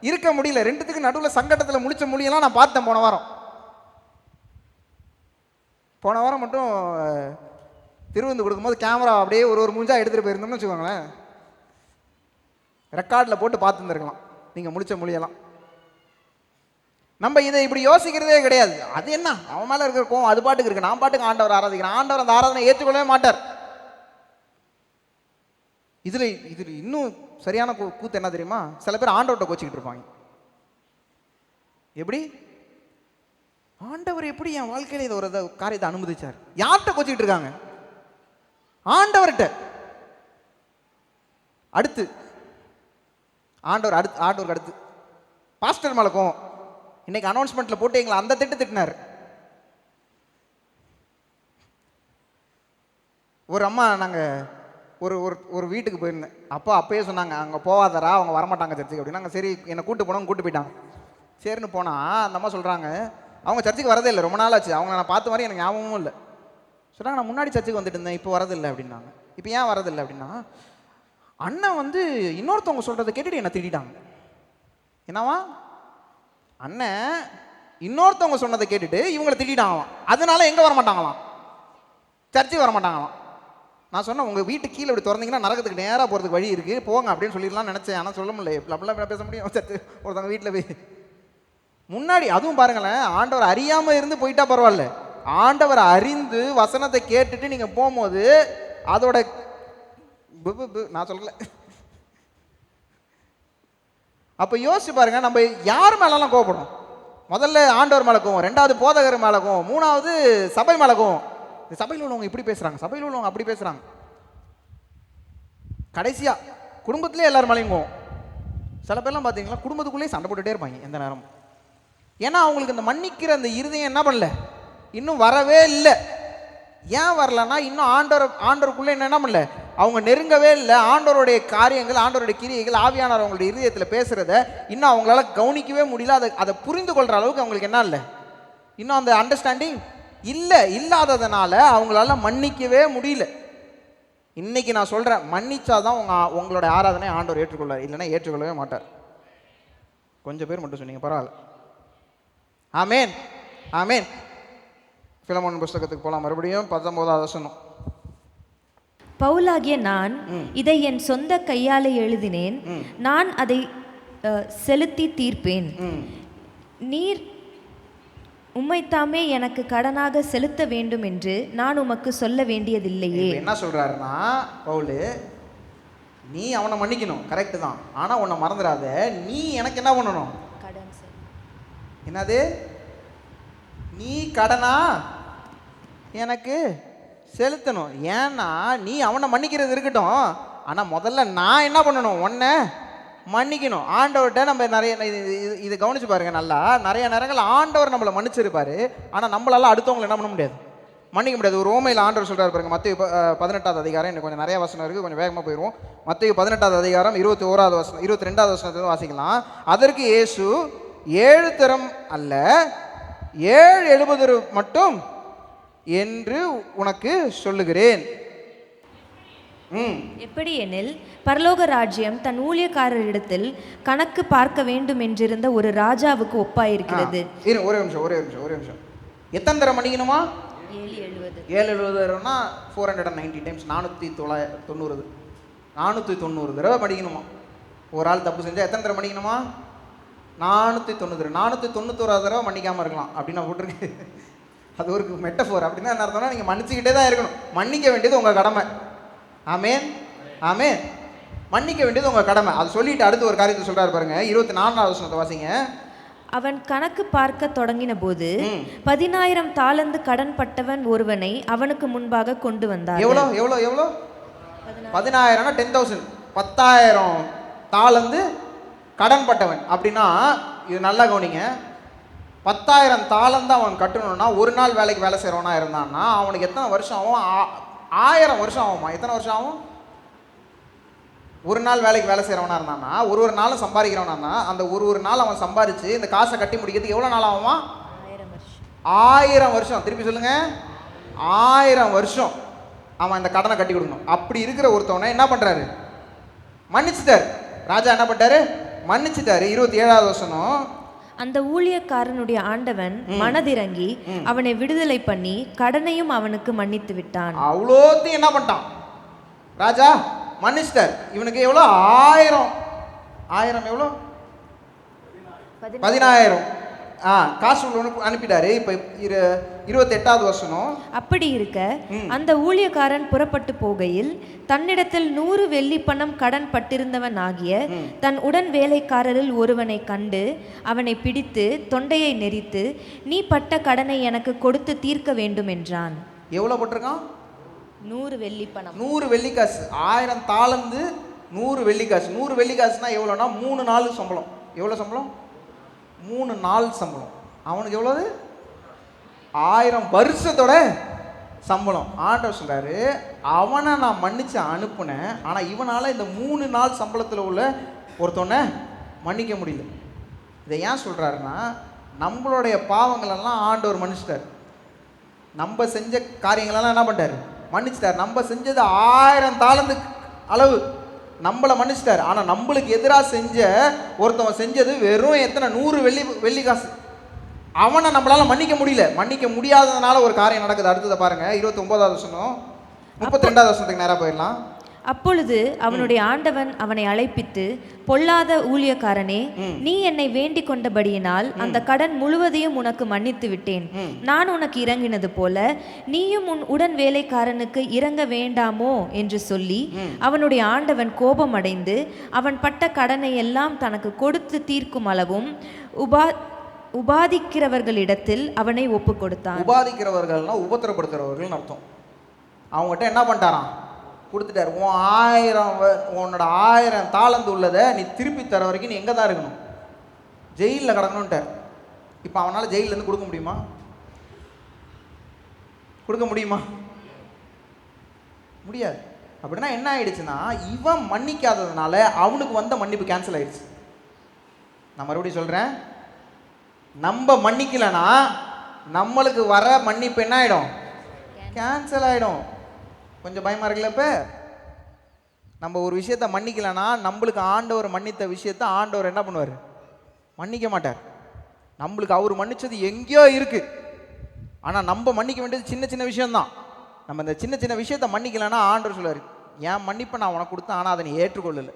இருக்க முடியல. ரெண்டுத்துக்கு நடுவில் சங்கடத்தில் முடிச்ச மொழியெல்லாம் நான் பார்த்தேன் போன வாரம். போன வாரம் மட்டும் திருவிருந்து கொடுக்கும்போது கேமரா அப்படியே ஒரு மூஞ்சா எடுத்துகிட்டு போயிருந்தோம்னு வச்சுக்கோங்களேன், ரெக்கார்டில் போட்டு பார்த்துருந்துருக்கலாம் நீங்கள் முடிச்ச மொழியெல்லாம். நம்ம இதை இப்படி யோசிக்கிறதே கிடையாது. அது என்ன அவன் மேலே இருக்கிற கோவம் அது பாட்டுக்கு இருக்கு, நான் பாட்டுக்கு ஆண்டவர் ஆராதிக்கிறேன். ஆண்டவர் அந்த ஆராதனை ஏற்றுக்கொள்ளவே மாட்டார். இதில் இன்னும் சரியான கூத்து என்ன தெரியுமா? சில பேர் ஆண்டவர்கிட்ட கோச்சிக்கிட்டு இருப்பாங்க. எப்படி ஆண்டவர் எப்படி என் வாழ்க்கையில் இதை ஒரு காரியத்தை அனுமதிச்சார்? யார்கிட்ட கோச்சிக்கிட்டு இருக்காங்க? ஆண்டவர்கிட்ட. அடுத்து ஆண்டவருக்கு அடுத்து பாஸ்டர் மேலே கோவம். இன்னைக்கு அனௌன்ஸ்மெண்ட்டில் போட்டு எங்களை அந்த திட்டினார். ஒரு அம்மா, நாங்கள் ஒரு வீட்டுக்கு போயிருந்தேன். அப்பயே சொன்னாங்க, அங்கே போவாதரா, அவங்க வரமாட்டாங்க சர்ச்சுக்கு அப்படின்னா. சரி, என்னை கூட்டு போனவங்க கூட்டு போயிட்டாங்க. சரின்னு போனால் அந்த அம்மா சொல்கிறாங்க, அவங்க சர்ச்சுக்கு வரதே இல்லை, ரொம்ப நாள் ஆச்சு, அவங்க நான் பார்த்த மாதிரி எனக்கு ஞாபகமும் இல்லை. சொல்கிறாங்க, நான் முன்னாடி சர்ச்சுக்கு வந்துட்டு இருந்தேன், இப்போ வரதில்லை அப்படின்னாங்க. இப்போ ஏன் வரதில்லை அப்படின்னா, அண்ணன் வந்து இன்னொருத்தவங்க சொல்கிறத கேட்டுட்டு என்னை திட்டாங்க. என்னவா? அண்ணன் இன்னொருத்தவங்க சொன்னதை கேட்டுட்டு இவங்களை திட்டாங்களாம், அதனால எங்கே வரமாட்டாங்களாம், சர்ச்சுக்கு வரமாட்டாங்களாம். நான் சொன்னேன், உங்கள் வீட்டு கீழே இப்படி திறந்தீங்கன்னா நரகத்துக்கு நேராக போகிறதுக்கு வழி இருக்குது, போங்க அப்படின்னு சொல்லிடலாம் நினச்சேன். ஆனால் சொல்ல முடியல, அப்படிலாம் பேச முடியும் சர்ச்சு ஒருத்தவங்க வீட்டில் போய். முன்னாடி அதுவும் பாருங்களேன், ஆண்டவர் அறியாமல் இருந்து போயிட்டா பரவாயில்ல, ஆண்டவர் அறிந்து வசனத்தை கேட்டுட்டு நீங்கள் போகும்போது அதோட நான் சொல்லல. அப்போ யோசிச்சு பாருங்க, நம்ம யார் மேலெல்லாம் கோவப்படும்? முதல்ல ஆண்டவர் மேலே கோவம், ரெண்டாவது போதகர் மேலே கோவம், மூணாவது சபை மேலே கோவம். இந்த சபையில் உள்ளவங்க இப்படி பேசுகிறாங்க, சபையில் உள்ளவங்க அப்படி பேசுகிறாங்க, கடைசியாக குடும்பத்திலே எல்லாரும் மேலேயும் கோவம். சில பேர்லாம் பார்த்தீங்கன்னா குடும்பத்துக்குள்ளேயே சண்டை போட்டுகிட்டே இருப்பாங்க எந்த நேரமும். ஏன்னா அவங்களுக்கு இந்த மன்னிக்கிற அந்த இருதயம் என்ன பண்ணல, இன்னும் வரவே இல்லை. ஏன் வரலன்னா, இன்னும் ஆண்டவருக்குள்ளே என்ன பண்ணல, அவங்க நெருங்கவே இல்லை. ஆண்டவருடைய காரியங்கள், ஆண்டவருடைய கிரியைகள், ஆவியானவர் அவங்களுடைய இருதயத்தில் பேசுகிறத இன்னும் அவங்களால கவனிக்கவே முடியல. அதை புரிந்து கொள்கிற அளவுக்கு அவங்களுக்கு என்ன இல்லை, இன்னும் அந்த அண்டர்ஸ்டாண்டிங் இல்லை. இல்லாததுனால அவங்களால மன்னிக்கவே முடியல. இன்னைக்கு நான் சொல்கிறேன், மன்னிச்சாதான் உங்களோட ஆராதனை ஆண்டவர் ஏற்றுக்கொள்ளார், இல்லைன்னா ஏற்றுக்கொள்ளவே மாட்டார். கொஞ்சம் பேர் மட்டும் சொன்னீங்க, பரவாயில்ல. ஆமேன், ஆமேன். பிலமோன் புஸ்தகத்துக்கு போகலாம். மறுபடியும் 19வது வசனம். பவுலாகிய நான் இதை என் சொந்த கையாலே எழுதினேன், நான் அதை செலுத்தி தீர்ப்பேன். நீர் உம்மைத்தாமே எனக்கு கடனாக செலுத்த வேண்டும் என்று நான் உமக்கு சொல்ல வேண்டியதில்லையே. என்ன சொல்றாருன்னா, பவுலு, நீ அவனை மன்னிக்கணும், கரெக்டு தான். ஆனால் உன்னை மறந்துடாத, நீ எனக்கு என்ன பண்ணணும், என்னது, நீ கடனா எனக்கு செலுத்தணும். ஏன்னா நீ அவனை மன்னிக்கிறது இருக்கட்டும், ஆனால் முதல்ல நான் என்ன பண்ணணும், உன்னை மன்னிக்கணும். ஆண்டவர்கிட்ட நம்ம நிறைய இது கவனிச்சு பாருங்க நல்லா, நிறைய நேரங்கள் ஆண்டவர் நம்மளை மன்னிச்சிருப்பாரு, ஆனால் நம்மளால அடுத்தவங்களை என்ன பண்ண முடியாது, மன்னிக்க முடியாது. ஒரு ரோமையில் ஆண்டவர் சொல்றாரு பாருங்க, மத்தேயு 18வது அதிகாரம், இன்னும் கொஞ்சம் நிறைய வசனம் இருக்குது, கொஞ்சம் வேகமாக போயிடுவோம். மத்தேயு 18வது அதிகாரம் 21வது வசனம் 22வது வசனத்தை வாசிக்கலாம். அதற்கு இயேசு 7 தரம் அல்ல 7 மட்டும் என்று உனக்கு சொல்லுகிறேன். எப்படி எனில், பரலோக ராஜ்யம் தன் ஊழியக்காரரிடத்தில் கணக்கு பார்க்க வேண்டும் என்றிருந்த ஒரு ராஜாவுக்கு ஒப்பாயிருக்கிறது. ஒரே நிமிஷம். எத்தனை தரம் மன்னிக்கணுமா? 770 490 டைம்ஸ், 490 தடவை மன்னிக்கணுமா. ஒரு ஆள் தப்பு செஞ்சால் எத்தனை தடவை மன்னிக்கணுமா? 490. 491 தடவை மன்னிக்காமல் இருக்கலாம் அப்படின்னு நான் போட்டிருக்கு. அது ஒரு மெட்டஃபோர். அப்படின்னா என்ன அர்த்தம்னா, நீங்கள் மன்னிச்சுக்கிட்டே தான் இருக்கணும். மன்னிக்க வேண்டியது உங்கள் கடமை. ஆமேன். ஆமே. மன்னிக்க வேண்டியது உங்க கடமை. அது சொல்லிட்டு அடுத்து ஒரு காரியத்தை சொல்றாரு பாருங்க. 24வது வசனத்தை வாசிங்க. அவன் கணக்கு பார்க்க தொடங்கின போது 10,000 தாலந்து கடன் பட்டவன் ஒருவனை அவனுக்கு முன்பாக கொண்டு வந்தார். எவ்வளோ எவ்வளோ எவ்வளோ? 10,000 10,000. 10,000 தாலந்து கடன் பட்டவன் அப்படின்னா, இது நல்லா கவனிங்க. 10,000 தாலந்து அவன் கட்டணும்னா ஒரு நாள் வேலைக்கு வேலை செய்கிறவனா இருந்தான்னா அவனுக்கு எத்தனை வருஷம் ஆகும்? 1000 வருஷம் ஆகுமா? எத்தனை வருஷம் ஆகும்? ஒரு நாள் வேலைக்கு வேலை செய்கிறவனா இருந்தான்னா ஒரு நாளும் சம்பாதிக்கிறவனா அந்த ஒரு நாள் அவன் சம்பாதிச்சு இந்த காசை கட்டி முடிக்கிறதுக்கு எவ்வளோ நாள் ஆகுமா? 1000 வருஷம். திருப்பி சொல்லுங்க. 1000 வருஷம் அவன் இந்த கடனை கட்டி கொடுக்கணும். அப்படி இருக்கிற ஒருத்தவனை என்ன பண்றாரு? மன்னிச்சிட்டாரு. ராஜா என்ன பண்ணிட்டாரு? மன்னிச்சிட்டாரு. 27வது வசனம். அந்த ஊழியக்காரனுடைய ஆண்டவன் மனதிறங்கி அவனை விடுதலை பண்ணி கடனையும் அவனுக்கு மன்னித்து விட்டான். அவ்வளோத்தையும் என்ன பண்ணிட்டான்? ராஜா மன்னிச்சிட்டார். இவனுக்கு எவ்வளோ? 1000 எவ்வளோ? 10,000 காசு அனுப்பிட்டாரு. இப்ப 28வது வசனம். அப்படி இருக்க அந்த ஊழியக்காரன் புறப்பட்டு போகையில் தன்னிடத்தில் 100 வெள்ளி பணம் கடன் பட்டிருந்தவன் ஆகிய தன் உடன் வேலைக்காரரில் ஒருவனை கண்டு அவனை பிடித்து தொண்டையை நெரித்து, நீ பட்ட கடனை எனக்கு கொடுத்து தீர்க்க வேண்டும் என்றான். எவ்வளோ பட்டிருக்கான்? 100 வெள்ளி பணம். 100 வெள்ளிக்காசு. 1000 தாளந்து 100 வெள்ளிக்காசு. 100 வெள்ளிக்காசுனா எவ்வளோனா 3 நாள் சம்பளம். எவ்வளோ சம்பளம்? 3 நாள் சம்பளம். அவனுக்கு எவ்வளவு? 1000 வருஷத்தோட சம்பளம். ஆண்டவர் சொல்றாரு, அவனை நான் மன்னிச்சு அனுப்புனேன். ஆனால் இவனால் இந்த 3 நாள் சம்பளத்தில் உள்ள ஒருத்தவனை மன்னிக்க முடியல. இதை ஏன் சொல்கிறாருன்னா, நம்மளுடைய பாவங்களெல்லாம் ஆண்டவர் மன்னிச்சிட்டார். நம்ம செஞ்ச காரியங்களெல்லாம் என்ன பண்ணிட்டார்? மன்னிச்சிட்டார். நம்ம செஞ்சது 1000 தாளந்து அளவு நம்மளை மன்னிச்சிட்டார். ஆனால் நம்மளுக்கு எதிராக செஞ்ச ஒருத்தவன் செஞ்சது வெறும் எத்தனை? 100 வெள்ளி காசு. அவனை நம்மளால மன்னிக்க முடியல. மன்னிக்க முடியாததுனால ஒரு காரியம் நடக்குது. அடுத்ததை பாருங்க. 29வது வசனம். 32வது வசனத்துக்கு நேராக போயிடலாம். அப்பொழுது அவனுடைய ஆண்டவன் அவனை அழைப்பித்து, பொல்லாத ஊழியக்காரனே, நீ என்னை வேண்டிக் கொண்டபடியினால் அந்த கடன் முழுவதையும் உனக்கு மன்னித்து விட்டேன். நான் உனக்கு இறங்கினது போல நீயும் உன் உடன் வேலைக்காரனுக்கு இறங்க வேண்டாமோ என்று சொல்லி அவனுடைய ஆண்டவன் கோபம் அடைந்து அவன் பட்ட கடனை எல்லாம் தனக்கு கொடுத்து தீர்க்கும் அளவும் உபாதிக்கிறவர்களிடத்தில் அவனை ஒப்பு கொடுத்தான். உபாதிக்கிறவர்கள்னா உபத்திரப்படுத்துறவர்கள் அர்த்தம். அவங்ககிட்ட என்ன பண்ணிட்டாராம்? கொடுத்துட்டார். உன்னோட 1000 தாளந்து உள்ளதை நீ திருப்பி தர வரைக்கும் நீ எங்கே தான் இருக்கணும்? ஜெயிலில் கிடக்கணுன்ட்டார். இப்போ அவனால் ஜெயிலேருந்து கொடுக்க முடியுமா? கொடுக்க முடியுமா? முடியாது. அப்படின்னா என்ன ஆயிடுச்சுன்னா, இவன் மன்னிக்காததுனால அவனுக்கு வந்த மன்னிப்பு கேன்சல் ஆயிடுச்சு. நான் மறுபடியும் சொல்கிறேன், நம்ம மன்னிக்கலைன்னா நம்மளுக்கு வர மன்னிப்பு என்ன ஆகிடும்? கேன்சல் ஆகிடும். கொஞ்சம் பயமாக இருக்குல்ல? இப்போ நம்ம ஒரு விஷயத்தை மன்னிக்கலைன்னா நம்மளுக்கு ஆண்டவர் மன்னித்த விஷயத்தை ஆண்டவர் என்ன பண்ணுவார்? மன்னிக்க மாட்டார். நம்மளுக்கு அவர் மன்னிச்சது எங்கேயோ இருக்கு. ஆனால் நம்ம மன்னிக்க வேண்டியது சின்ன சின்ன விஷயம்தான். நம்ம இந்த சின்ன சின்ன விஷயத்தை மன்னிக்கலைன்னா ஆண்டவர் சொல்லுவார், என் மன்னிப்பை நான் உனக்கு கொடுத்தேன், ஆனால் அதை நீ ஏற்றுக்கொள்ளலை.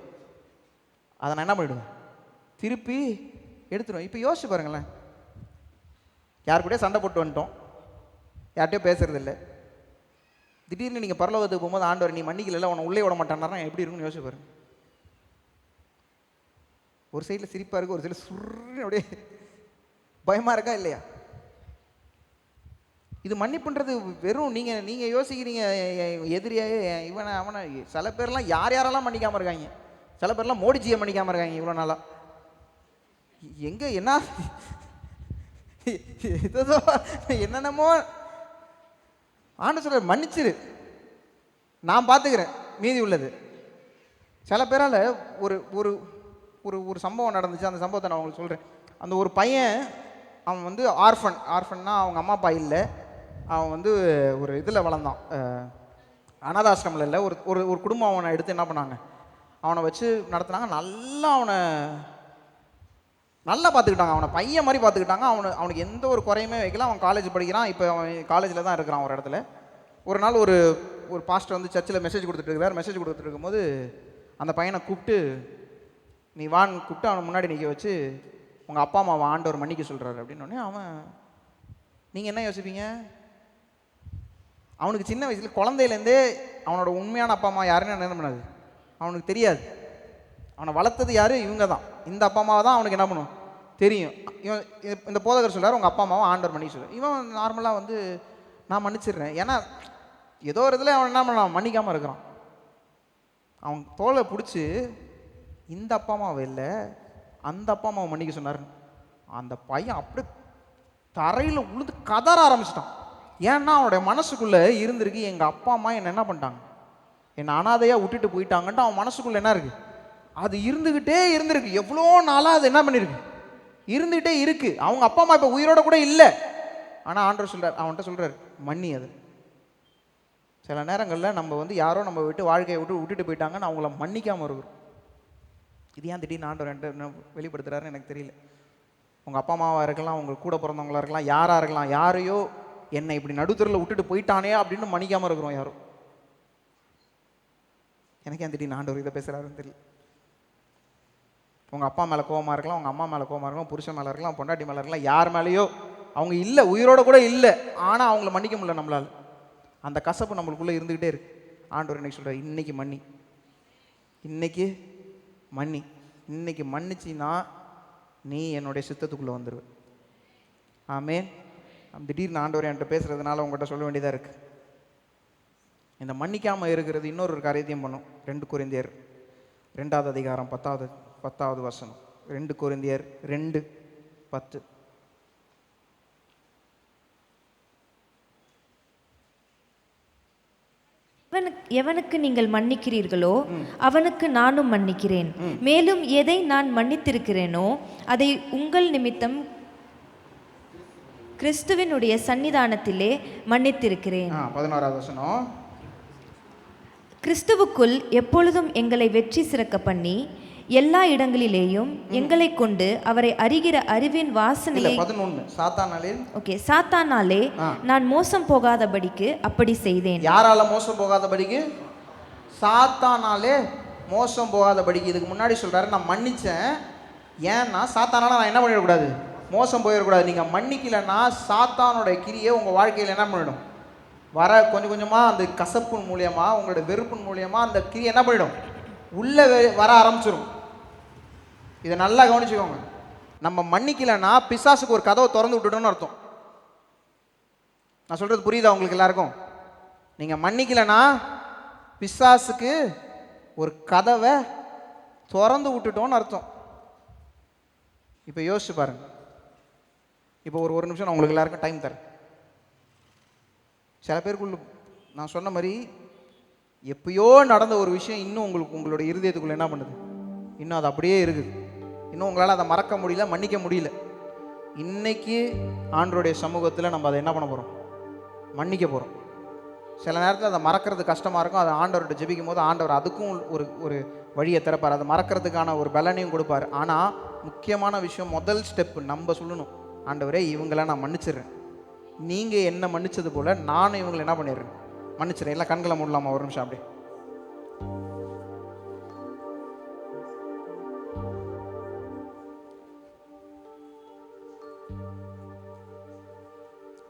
அதை நான் என்ன பண்ணிவிடுவேன்? திருப்பி எடுத்துருவேன். இப்போ யோசிச்சு பாருங்களேன். யார் கூடயே சண்டை போட்டு வந்துட்டோம், யார்கிட்டயோ பேசுறதில்லை. திடீர்னு நீங்கள் பரலோகத்துக்கு போகும்போது ஆண்டவர் நீ மன்னிக்கல உன்னை உள்ளே விட மாட்டான்னா எப்படி இருக்குன்னு யோசிச்சு பாருங்க. ஒரு சைடில் சிரிப்பாக இருக்குது, ஒரு சைடில் சுருன்னு அப்படியே பயமாக இருக்கா இல்லையா? இது மன்னிப்புன்றது வெறும் நீங்கள் யோசிக்கிறீங்க எதிரியாயே இவனை அவனை. சில பேர்லாம் யாரெல்லாம் மன்னிக்காமல் இருக்காங்க. சில பேர்லாம் மோடிஜியை மன்னிக்காமல் இருக்காங்க இவ்வளோ நாளாக. எங்கே என்ன ஏதோ என்னென்னமோ ஆண்டு சொல்ற, மன்னிச்சிரு, நான் பார்த்துக்கிறேன் மீதி உள்ளது. சில பேரால் ஒரு ஒரு ஒரு ஒரு சம்பவம் நடந்துச்சு. அந்த சம்பவத்தை நான் உங்களுக்கு சொல்கிறேன். அந்த ஒரு பையன், அவன் வந்து ஆர்ஃபன்னா அவங்க அம்மா அப்பா இல்லை. அவன் வந்து ஒரு இதில் வளர்ந்தான், அனாதாசிரமில் இல்லை. ஒரு ஒரு குடும்பம் அவனை எடுத்து என்ன பண்ணாங்க, அவனை வச்சு நடத்துனாங்க. நல்லா பார்த்துக்கிட்டாங்க. அவனை பையன் மாதிரி பார்த்துக்கிட்டாங்க. அவனுக்கு எந்த ஒரு குறையுமே வைக்கல. அவன் காலேஜ் படிக்கிறான். இப்போ அவன் காலேஜில் தான் இருக்கிறான் ஒரு இடத்துல. ஒரு நாள் ஒரு பாஸ்டர் வந்து சர்ச்சில் மெசேஜ் கொடுத்துட்டு இருக்கிறார். மெசேஜ் கொடுத்துட்டு இருக்கும்போது அந்த பையனை கூப்பிட்டு, நீ வான்னு கூப்பிட்டு அவனை முன்னாடி நிற்க வச்சு, உங்கள் அப்பா அம்மாவை ஆண்டவர் மன்னிக்க சொல்கிறாரு அப்படின்னோடனே அவன், நீங்கள் என்ன யோசிப்பீங்க? அவனுக்கு சின்ன வயசில் குழந்தையிலேருந்தே அவனோட உண்மையான அப்பா அம்மா யாருன்னு என்ன பண்ணாது, அவனுக்கு தெரியாது. அவனை வளர்த்தது யார்? இவங்க தான். இந்த அப்பா அம்மாவை தான் அவனுக்கு என்ன பண்ணும் தெரியும். இவன் இந்த போதகர் சொல்கிறார் உங்கள் அப்பா அம்மாவை ஆண்டவர் மன்னிக்க சொல்கிறார். இவன் நார்மலாக வந்து நான் மன்னிச்சிடுறேன். ஏன்னா ஏதோ ஒரு இதில் அவன் என்ன பண்ணான், மன்னிக்காமல் இருக்கிறான். அவன் தோலை பிடிச்சி இந்த அப்பா அம்மாவை இல்லை அந்த அப்பா அம்மாவை மன்னிக்க சொன்னார். அந்த பையன் அப்படியே தரையில் உழுது கதற ஆரம்பிச்சிட்டான். ஏன்னா அவனுடைய மனசுக்குள்ளே இருந்திருக்கு, எங்கள் அப்பா அம்மா என்ன பண்ணிட்டாங்க, என்னை அனாதையாக விட்டுட்டு போயிட்டாங்கன்ட்டு அவன் மனசுக்குள்ளே என்ன இருக்குது, அது இருந்துக்கிட்டே இருந்திருக்கு. எவ்வளோ நாளாக அது என்ன பண்ணியிருக்கு, இருந்துகிட்டே இருக்குது. அவங்க அப்பா அம்மா இப்போ உயிரோட கூட இல்லை. ஆனால் ஆண்டவர் சொல்கிறார், அவன்கிட்ட சொல்கிறார் மன்னி. அது சில நேரங்களில் நம்ம வந்து யாரோ நம்ம விட்டு வாழ்க்கையை விட்டுட்டு போயிட்டாங்கன்னு அவங்கள மன்னிக்காமல் இருக்கிறோம். இது ஏன் திடீர்னு ஆண்டவர் என்ன வெளிப்படுத்துகிறாருன்னு எனக்கு தெரியல. உங்கள் அப்பா அம்மாவாக இருக்கலாம், உங்கள் கூட பிறந்தவங்களாக இருக்கலாம், யாராக இருக்கலாம், யாரையோ என்னை இப்படி நடுத்தரில் விட்டுட்டு போயிட்டானே அப்படின்னு மன்னிக்காமல் இருக்கிறோம் யாரோ. எனக்கு ஏன் திடீர்னு ஆண்டவர் இதை பேசுகிறாருன்னு தெரியல. உங்கள் அப்பா மேலே கோவமாக இருக்கலாம், உங்கள் அம்மா மேலே கோவமாக இருக்கலாம், புருஷன் மேலே இருக்கலாம், பொண்டாட்டி மேலே இருக்கலாம், யார் மேலேயோ அவங்க இல்லை, உயிரோட கூட இல்லை. ஆனால் அவங்கள மன்னிக்க முடியல நம்மளால். அந்த கசப்பு நம்மளுக்குள்ளே இருந்துக்கிட்டே இருக்கு. ஆண்டவர் இன்னைக்கு சொல்கிறார், இன்னைக்கு மன்னி, இன்னைக்கு மன்னி, இன்னைக்கு மன்னிச்சின்னா நீ என்னுடைய சித்தத்துக்குள்ளே வந்துடுவேன். ஆமேன். திடீர்னு ஆண்டவர் என்கிட்ட பேசுகிறதுனால உங்கள்கிட்ட சொல்ல வேண்டியதாக இருக்குது. இந்த மன்னிக்காமல் இருக்கிறது இன்னொரு காரியத்தையும் பண்ணும். 2 கொரிந்தியர் 2வது அதிகாரம் 10வது வசனம். 2 கொரிந்தியர் 2:10. எவனுக்கு நீங்கள் மன்னிக்கிறீர்களோ அவனுக்கு நானும் மன்னிக்கிறேன். மேலும் எதை நான் மன்னித்திருக்கிறேனோ அதை உங்கள் நிமித்தம் கிறிஸ்துவினுடைய சன்னிதானத்திலே மன்னித்திருக்கிறேன். 11வது வசனம். கிறிஸ்துவுக்குள் எப்பொழுதும் எங்களை வெற்றி சிறக்க பண்ணி எல்லா இடங்களிலேயும் எங்களை கொண்டு அவரை அறிகிற அறிவின் வாசனையை 11 சாத்தானாலே நான் மோசம் போகாதபடிக்கு அப்படி செய்தேன். யாரால மோசம் போகாதபடிக்கு? சாத்தானாலே மோசம் போகாதபடிக்கு. இதுக்கு முன்னாடி சொல்றாரு, நான் மன்னிச்சேன். ஏன்னா சாத்தானால நான் என்ன பண்ணிடக்கூடாது, மோசம் போயிடக்கூடாது. நீங்க மன்னிக்கலன்னா சாத்தானோட கிரியை உங்க வாழ்க்கையில் என்ன பண்ணிடும், வர கொஞ்சம் கொஞ்சமாக அந்த கசப்பின் மூலியமாக, உங்களோட வெறுப்பின் மூலியமாக அந்த கிரி என்ன பண்ணிடும், உள்ளே வர ஆரம்பிச்சிடும். இதை நல்லா கவனிச்சுக்கோங்க. நம்ம மன்னிக்கலைன்னா பிசாசுக்கு ஒரு கதவை திறந்து விட்டுட்டோம்னு அர்த்தம். நான் சொல்கிறது புரியுதா உங்களுக்கு எல்லாருக்கும்? நீங்கள் மன்னிக்கலைன்னா பிசாசுக்கு ஒரு கதவை திறந்து விட்டுட்டோன்னு அர்த்தம். இப்போ யோசிச்சு பாருங்க. இப்போ ஒரு நிமிஷம் நான் உங்களுக்கு எல்லாருக்கும் டைம் தரேன். சில பேருக்குள்ள நான் சொன்ன மாதிரி எப்பயோ நடந்த ஒரு விஷயம் இன்னும் உங்களோட இருதயத்துக்குள்ள என்ன பண்ணுது, இன்னும் அது அப்படியே இருக்குது. இன்னும் உங்களால் அதை மறக்க முடியல, மன்னிக்க முடியல. இன்னைக்கு ஆண்டவருடைய சமூகத்தில் நம்ம அதை என்ன பண்ண போகிறோம், மன்னிக்க போகிறோம். சில நேரத்தில் அதை மறக்கிறது கஷ்டமாக இருக்கும். அதை ஆண்டவர்கிட்ட ஜெபிக்கும் போது ஆண்டவர் அதுக்கும் ஒரு வழியை திறப்பார், அதை மறக்கிறதுக்கான ஒரு பலனையும் கொடுப்பார். ஆனால் முக்கியமான விஷயம், முதல் ஸ்டெப்பு நம்ம சொல்லணும், ஆண்டவரே இவங்கள நான் மன்னிச்சிடுறேன், நீங்கள் என்ன மன்னிச்சது போல் நானும் இவங்களை என்ன பண்ணிடுறேன், மன்னிச்சிடுறேன். எல்லாம் கண்களை மூடலாமா ஒரு நிமிஷம் அப்படியே?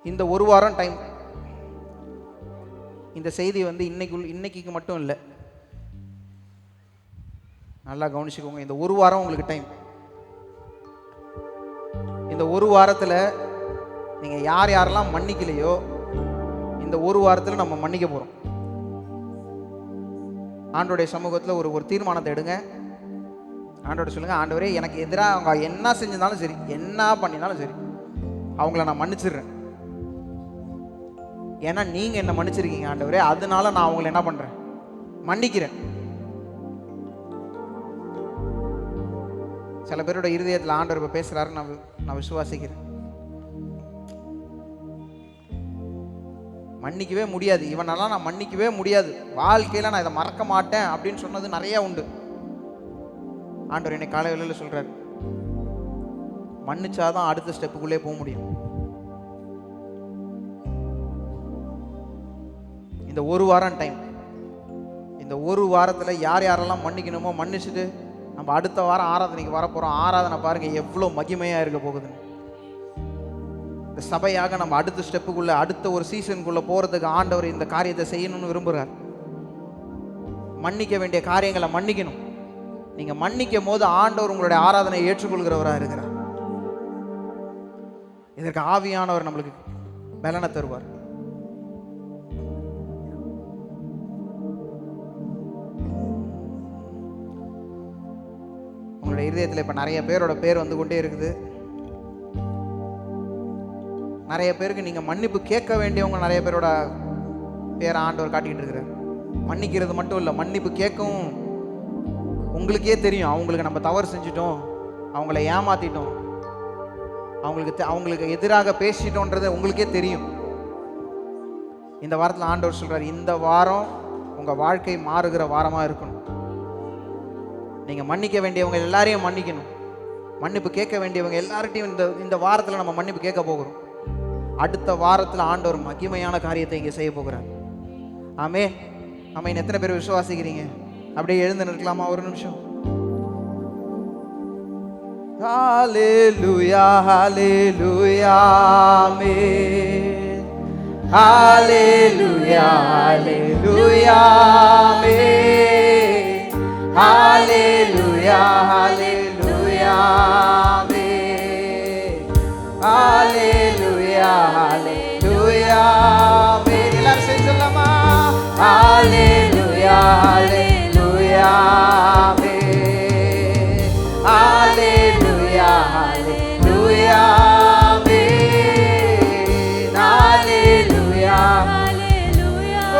இந்த ஒரு வாரம் டைம், இந்த செய்தி வந்து இன்னைக்கு மட்டும் இல்லை, நல்லா கவனிச்சுக்கோங்க. இந்த ஒரு வாரம் உங்களுக்கு டைம். இந்த ஒரு வாரத்தில் நீங்கள் யாரெல்லாம் மன்னிக்கலையோ இந்த ஒரு வாரத்தில் நம்ம மன்னிக்க போகிறோம். ஆண்டோடைய சமூகத்தில் ஒரு தீர்மானத்தை எடுங்க. ஆண்டோட சொல்லுங்கள், ஆண்டவரே எனக்கு எதிராக அவங்க என்ன செஞ்சிருந்தாலும் சரி, என்ன பண்ணினாலும் சரி, அவங்கள நான் மன்னிச்சிடுறேன். ஏன்னா நீங்கள் என்ன மன்னிச்சிருக்கீங்க ஆண்டவரே, அதனால நான் அவங்களை என்ன பண்ணுறேன், மன்னிக்கிறேன். சில பேரோட இருதயத்தில் ஆண்டவர் இப்போ பேசுகிறாரு, நான் விசுவாசிக்கிறேன். மன்னிக்கவே முடியாது, இவனெல்லாம் நான் மன்னிக்கவே முடியாது, வாழ்க்கையில் நான் இதை மறக்க மாட்டேன் அப்படின்னு சொன்னது நிறைய உண்டு. ஆண்டவர் என்னை காலை வேளையில் சொல்கிறார், மன்னிச்சாதான் அடுத்த ஸ்டெப்புக்குள்ளே போக முடியும். இந்த ஒரு வாரம் டைம், இந்த ஒரு வாரத்தில் யாரெல்லாம் மன்னிக்கணுமோ மன்னிச்சுட்டு நம்ம அடுத்த வாரம் ஆராதனைக்கு வரப்போகிறோம். ஆராதனை பாருங்கள் எவ்வளோ மகிமையாக இருக்க போகுதுன்னு. இந்த சபையாக நம்ம அடுத்த ஸ்டெப்புக்குள்ளே, அடுத்த ஒரு சீசனுக்குள்ளே போகிறதுக்கு ஆண்டவர் இந்த காரியத்தை செய்யணும்னு விரும்புகிறார். மன்னிக்க வேண்டிய காரியங்களை மன்னிக்கணும். நீங்க மன்னிக்கும் போது ஆண்டவர் உங்களுடைய ஆராதனையை ஏற்றுக்கொள்கிறவராக இருக்கிறார். இதற்கு ஆவியானவர் நம்மளுக்கு பலனை தருவார். உங்களுடைய இருதயத்தில் இப்ப நிறைய பேரோட பேர் வந்து கொண்டே இருக்குது. நிறைய பேருக்கு நீங்க மன்னிப்பு கேட்க வேண்டியவங்க நிறைய பேரோட பேரை ஆண்டவர் காட்டிக்கிட்டு இருக்கிறார். மன்னிக்கிறது மட்டும் இல்லை, மன்னிப்பு கேட்கவும் உங்களுக்கே தெரியும். அவங்களுக்கு நம்ம தவறு செஞ்சிட்டோம், அவங்கள ஏமாத்திட்டோம், அவங்களுக்கு எதிராக பேசிட்டோன்றது உங்களுக்கே தெரியும். இந்த வாரத்தில் ஆண்டவர் சொல்றார், இந்த வாரம் உங்க வாழ்க்கை மாறுகிற வாரமா இருக்கணும். நீங்க மன்னிக்க வேண்டியவங்க எல்லாரையும் மன்னிக்கணும். மன்னிப்பு கேட்க வேண்டியவங்க எல்லார்ட்டையும் இந்த வாரத்தில் நம்ம மன்னிப்பு கேட்க போகிறோம். அடுத்த வாரத்தில் ஆண்டவர் மகிமையான காரியத்தை இங்கே செய்ய போகிறார். ஆமே ஆமேன். எத்தனை பேர் விசுவாசிக்கிறீங்க? அப்படியே எழுந்து நிற்கலாமா ஒரு நிமிஷம்? ஹalleluya hallelujah amen hallelujah hallelujah amen hallelujah hallelujah amen hallelujah hallelujah amen. எல்லாரும் சேர்ந்து சொல்லலாமா? hallelujah hallelujah amen hallelujah hallelujah amen hallelujah hallelujah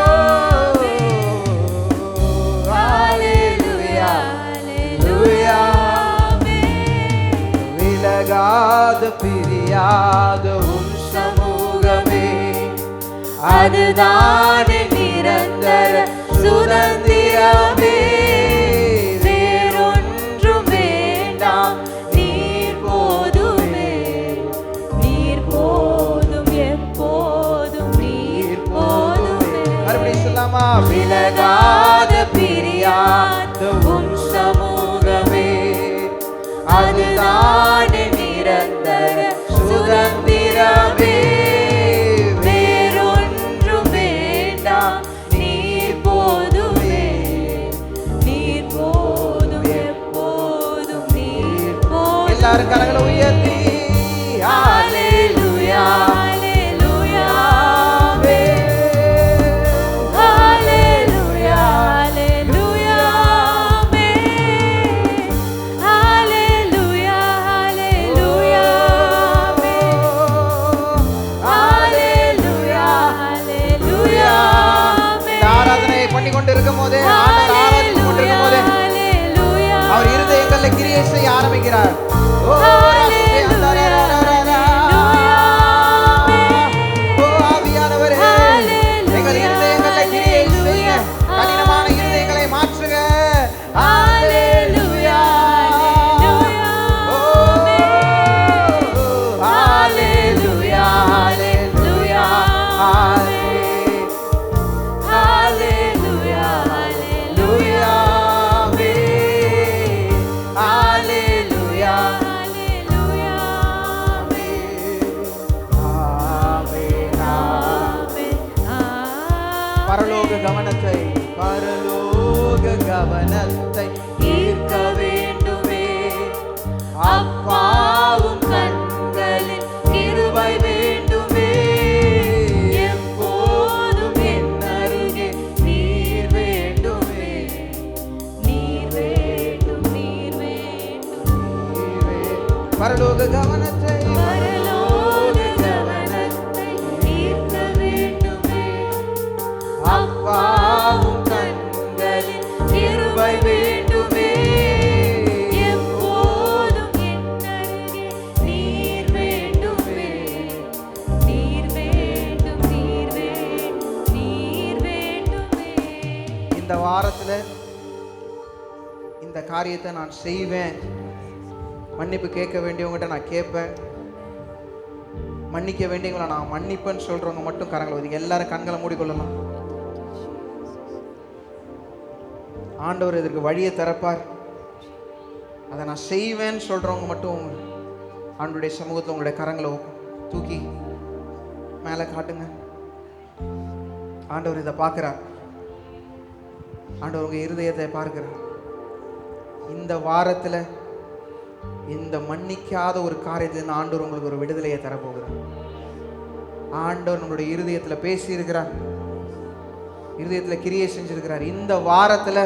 hallelujah hallelujah விலகாத பிரியாத உம் சமூகமே அதுதானே நிரந்தர சுதந்திரமே. வேறொன்றும் வேண்டாம், நீர் போதுமே, நீர் போதும், எப்போதும் நீர் போதுமே. மறுபடியும் சொல்லாமா? விலகாத பிரியாத உம் சமூகமே அதுதானே நிரந்தர சுதந்திரமே. எல்லாரும் கரங்களை உயர்த்தி ஹalleluya hallelujah hallelujah hallelujah hallelujah hallelujah hallelujah hallelujah. ஆராதனை பண்ணி கொண்டு இருக்கும்போதே, ஆண்டவர் ஆராதித்து கொண்டிருக்கும் போதே அவர் இருதயங்களில் கிரியை செய்ய ஆரம்பிக்கிறார். ஆவியானவரே, எங்கள் இருதயங்களில் கிரியை செய்ய, கடினமான இருதயங்களை மாற்றுக. ஹalleluya ஹalleluya ஹalleluya ஹalleluya ஹalleluya பரலோக கவனத்தை ஈர்க்க வேண்டுமே. அப்பாவும் கண்களில் கிருபை வேண்டுமே. எப்போதும் என் அருகே நீர் வேண்டுமே, நீர் வேண்டும், நீர் வேண்டும், நீர் வேண்டும். பரலோக கவனத்தை ஈர்க்க வேண்டுமே. அப்பாவும் கண்களில் கிருபை வேண்டுமே. எப்போதும் என் அருகே நீர் வேண்டுமே, நீர் வேண்டும், நீர் வேண்டும், நீர் வேண்டுமே. இந்த வாரத்தில் இந்த காரியத்தை நான் செய்வேன். மன்னிப்பு கேட்க வேண்டியவங்ககிட்ட நான் கேட்பேன், மன்னிக்க வேண்டியவங்களை நான் மன்னிப்பேன்னு சொல்றவங்க மட்டும் கரங்களை ஒதுக்கி எல்லாரும் கண்களை மூடிக்கொள்ளலாம். ஆண்டவர் இதற்கு வழியை திறப்பார். அதை நான் செய்வேன்னு சொல்றவங்க மட்டும் ஆண்டவருடைய சமூகத்தில் உங்களுடைய கரங்களை தூக்கி மேலே காட்டுங்க. ஆண்டவர் இதை பார்க்கிறார். ஆண்டவர் உங்க இருதயத்தை பார்க்கிறார். இந்த வாரத்துல இந்த மன்னிக்காத ஒரு காரியத்திலிருந்து ஆண்டவர் உங்களுக்கு ஒரு விடுதலையை தரப்போகிறார். ஆண்டவர் நம்மளுடைய இருதயத்துல பேசி இருக்கிறார், இருதயத்துல கிரியை செஞ்சிருக்கிறார். இந்த வாரத்துல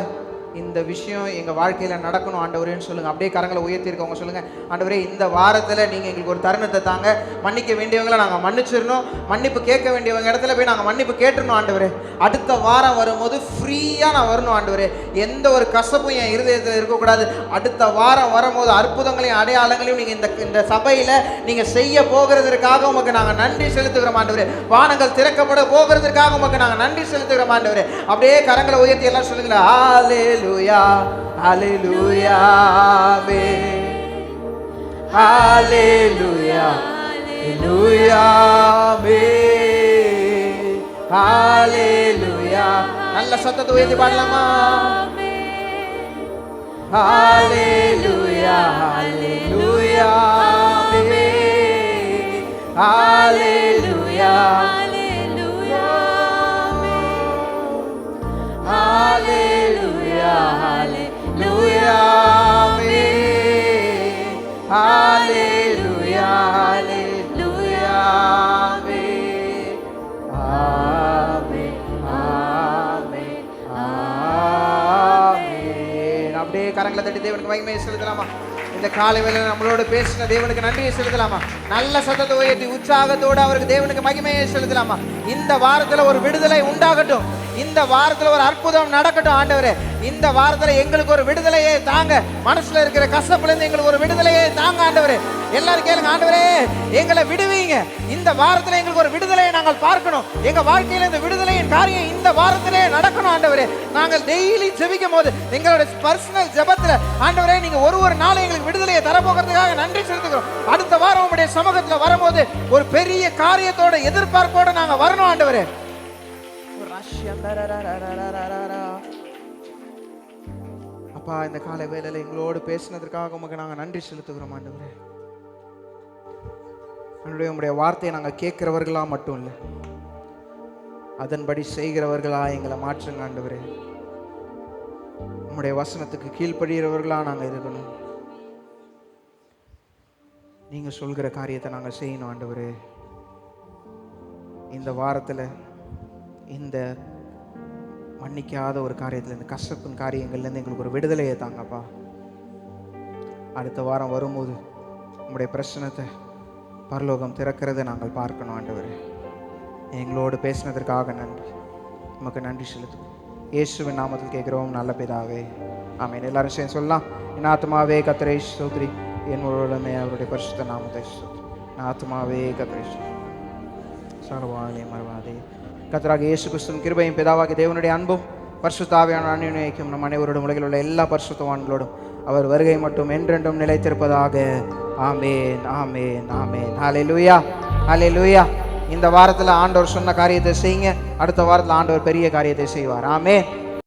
இந்த விஷயம் எங்க வாழ்க்கையில நடக்கணும் ஆண்டவரேன்னு சொல்லுங்க. அப்படியே கரங்களை உயர்த்தி இருக்கவங்க சொல்லுங்க, ஆண்டவரே இந்த வாரத்துல நீங்க எங்களுக்கு ஒரு தருணத்தை தாங்க. மன்னிக்க வேண்டியவங்களை நாங்க மன்னிச்சிடணும், மன்னிப்பு கேட்க வேண்டியவங்க இடத்துல போய் நாங்க மன்னிப்பு கேட்டுடணும் ஆண்டவரே. அடுத்த வாரம் வரும்போது ஃப்ரீயா நான் வரணும் ஆண்டவரே. எந்த ஒரு கசப்பும் என் இருதயத்தில் இருக்கக்கூடாது. அடுத்த வாரம் வரும்போது அற்புதங்களையும் அடையாளங்களையும் நீங்க இந்த சபையில நீங்க செய்ய போகிறதற்காக உமக்கு நாங்க நன்றி செலுத்துகிறோம் ஆண்டவரே. வானங்கள் திறக்கப்பட போகிறதற்காக உமக்கு நாங்க நன்றி செலுத்துகிறோம் ஆண்டவரே. அப்படியே கரங்களை உயர்த்தி எல்லாம் சொல்லுங்களா, Hallelujah, hallelujah, amen. Hallelujah, hallelujah, amen. Hallelujah. நல்ல சத்தத்தை உயர்த்தி பாடலாமா? Hallelujah, hallelujah, amen. Hallelujah, hallelujah, hallelujah, hallelujah, amen. Hallelujah, hallelujah, amen. Amen, amen, amen. அப்படியே கரங்களை தட்டி தேவனுக்கு மகிமையை செலுத்தலாமா? இந்த காலை வேளையில நம்மளோட பேசின தேவனுக்கு நன்றியை செலுத்தலாமா? நல்ல சத்தத்தை உயர்த்தி உற்சாகத்தோடு அவருக்கு தேவனுக்கு மகிமையை செலுத்தலாமா? இந்த வாரத்துல ஒரு விடுதலை உண்டாகட்டும், இந்த வாரத்துல ஒரு அற்புதம் நடக்கட்டும் ஆண்டவரே. இந்த வாரத்துல எங்களுக்கு ஒரு விடுதலையை தாங்க, மனசுல இருக்கிற கசப்புல இருந்து எங்களுக்கு ஒரு விடுதலையை தாங்க ஆண்டவரே. எல்லாரும் கேளுங்க, ஆண்டவரே எங்களை விடுவீங்க. இந்த வாரத்துல எங்களுக்கு ஒரு விடுதலையை நாங்கள் பார்க்கணும். எங்க வாழ்க்கையில இந்த விடுதலையின் காரியம் இந்த வாரத்திலே நடக்கணும் ஆண்டவரே. நாங்கள் டெய்லி ஜெபிக்கும் போது எங்களோட பர்சனல் ஜெபத்துல ஆண்டவரே நீங்க ஒரு நாள் எங்களுக்கு விடுதலையை தரப்போகிறதுக்காக நன்றி செலுத்துகிறோம். அடுத்த வாரம் உங்களுடைய சமூகத்துல வரும்போது ஒரு பெரிய காரியத்தோட எதிர்பார்ப்போட நாங்க வரணும் ஆண்டவரே. அப்பா இந்த காலை வேளையில எங்களோடு பேசினதற்காக உமக்கு நாங்க நன்றி செலுத்துகிறோம் ஆண்டவரே. உங்களுடைய வார்த்தையை நாங்க கேட்கிறவர்களா மட்டும் இல்லை, அதன்படி செய்கிறவர்களா எங்களை மாற்றுங்க ஆண்டவரே. உங்களுடைய வசனத்துக்கு கீழ்ப்படுகிறவர்களா நாங்க இருக்கணும். நீங்க சொல்கிற காரியத்தை நாங்க செய்யணும் ஆண்டவரே. இந்த வாரத்துல இந்த மன்னிக்காத ஒரு காரியத்துல, இந்த கஷ்டத்தின் காரியங்கள்லேருந்து எங்களுக்கு ஒரு விடுதலையை தாங்கப்பா. அடுத்த வாரம் வரும்போது உங்களுடைய பிரச்சனத்தை பரலோகம் திறக்கிறதை நாங்கள் பார்க்கணும் ஆண்டவரே. எங்களோடு பேசினதற்காக நன்றி, உமக்கு நன்றி செலுத்துவோம். இயேசுவின் நாமத்தில் கேட்கிறோம் நல்ல பிதாவே, ஆமென். எல்லாரும் சேர்ந்து சொல்லலாம், என் ஆத்மாவே கர்த்தரை ஸ்தோத்திரி, என் முழுவதுமே அவருடைய பரிசுத்த நாமத்தை ஸ்தோத்திரி. என் ஆத்மாவே கர்த்தரை சர்வாலே மறவாதே. கர்த்தராகிய இயேசு கிறிஸ்துவின் கிருபையும் பிதாவாகிய தேவனுடைய அன்பும் பரிசுத்த ஆவியான அன்யோன்யமும் நம் அனைவரோடும் உலகில் உள்ள எல்லா பரிசுத்தவான்களோடும் அவர் வருகை மட்டும் என்றென்றும் நிலைத்திருப்பதாக. ஆமென், ஆமென், ஆமென். ஹல்லேலூயா, ஹல்லேலூயா. இந்த வாரத்தில் ஆண்டவர் சொன்ன காரியத்தை செய்யுங்க, அடுத்த வாரத்தில் ஆண்டவர் பெரிய காரியத்தை செய்வார். ஆமென்.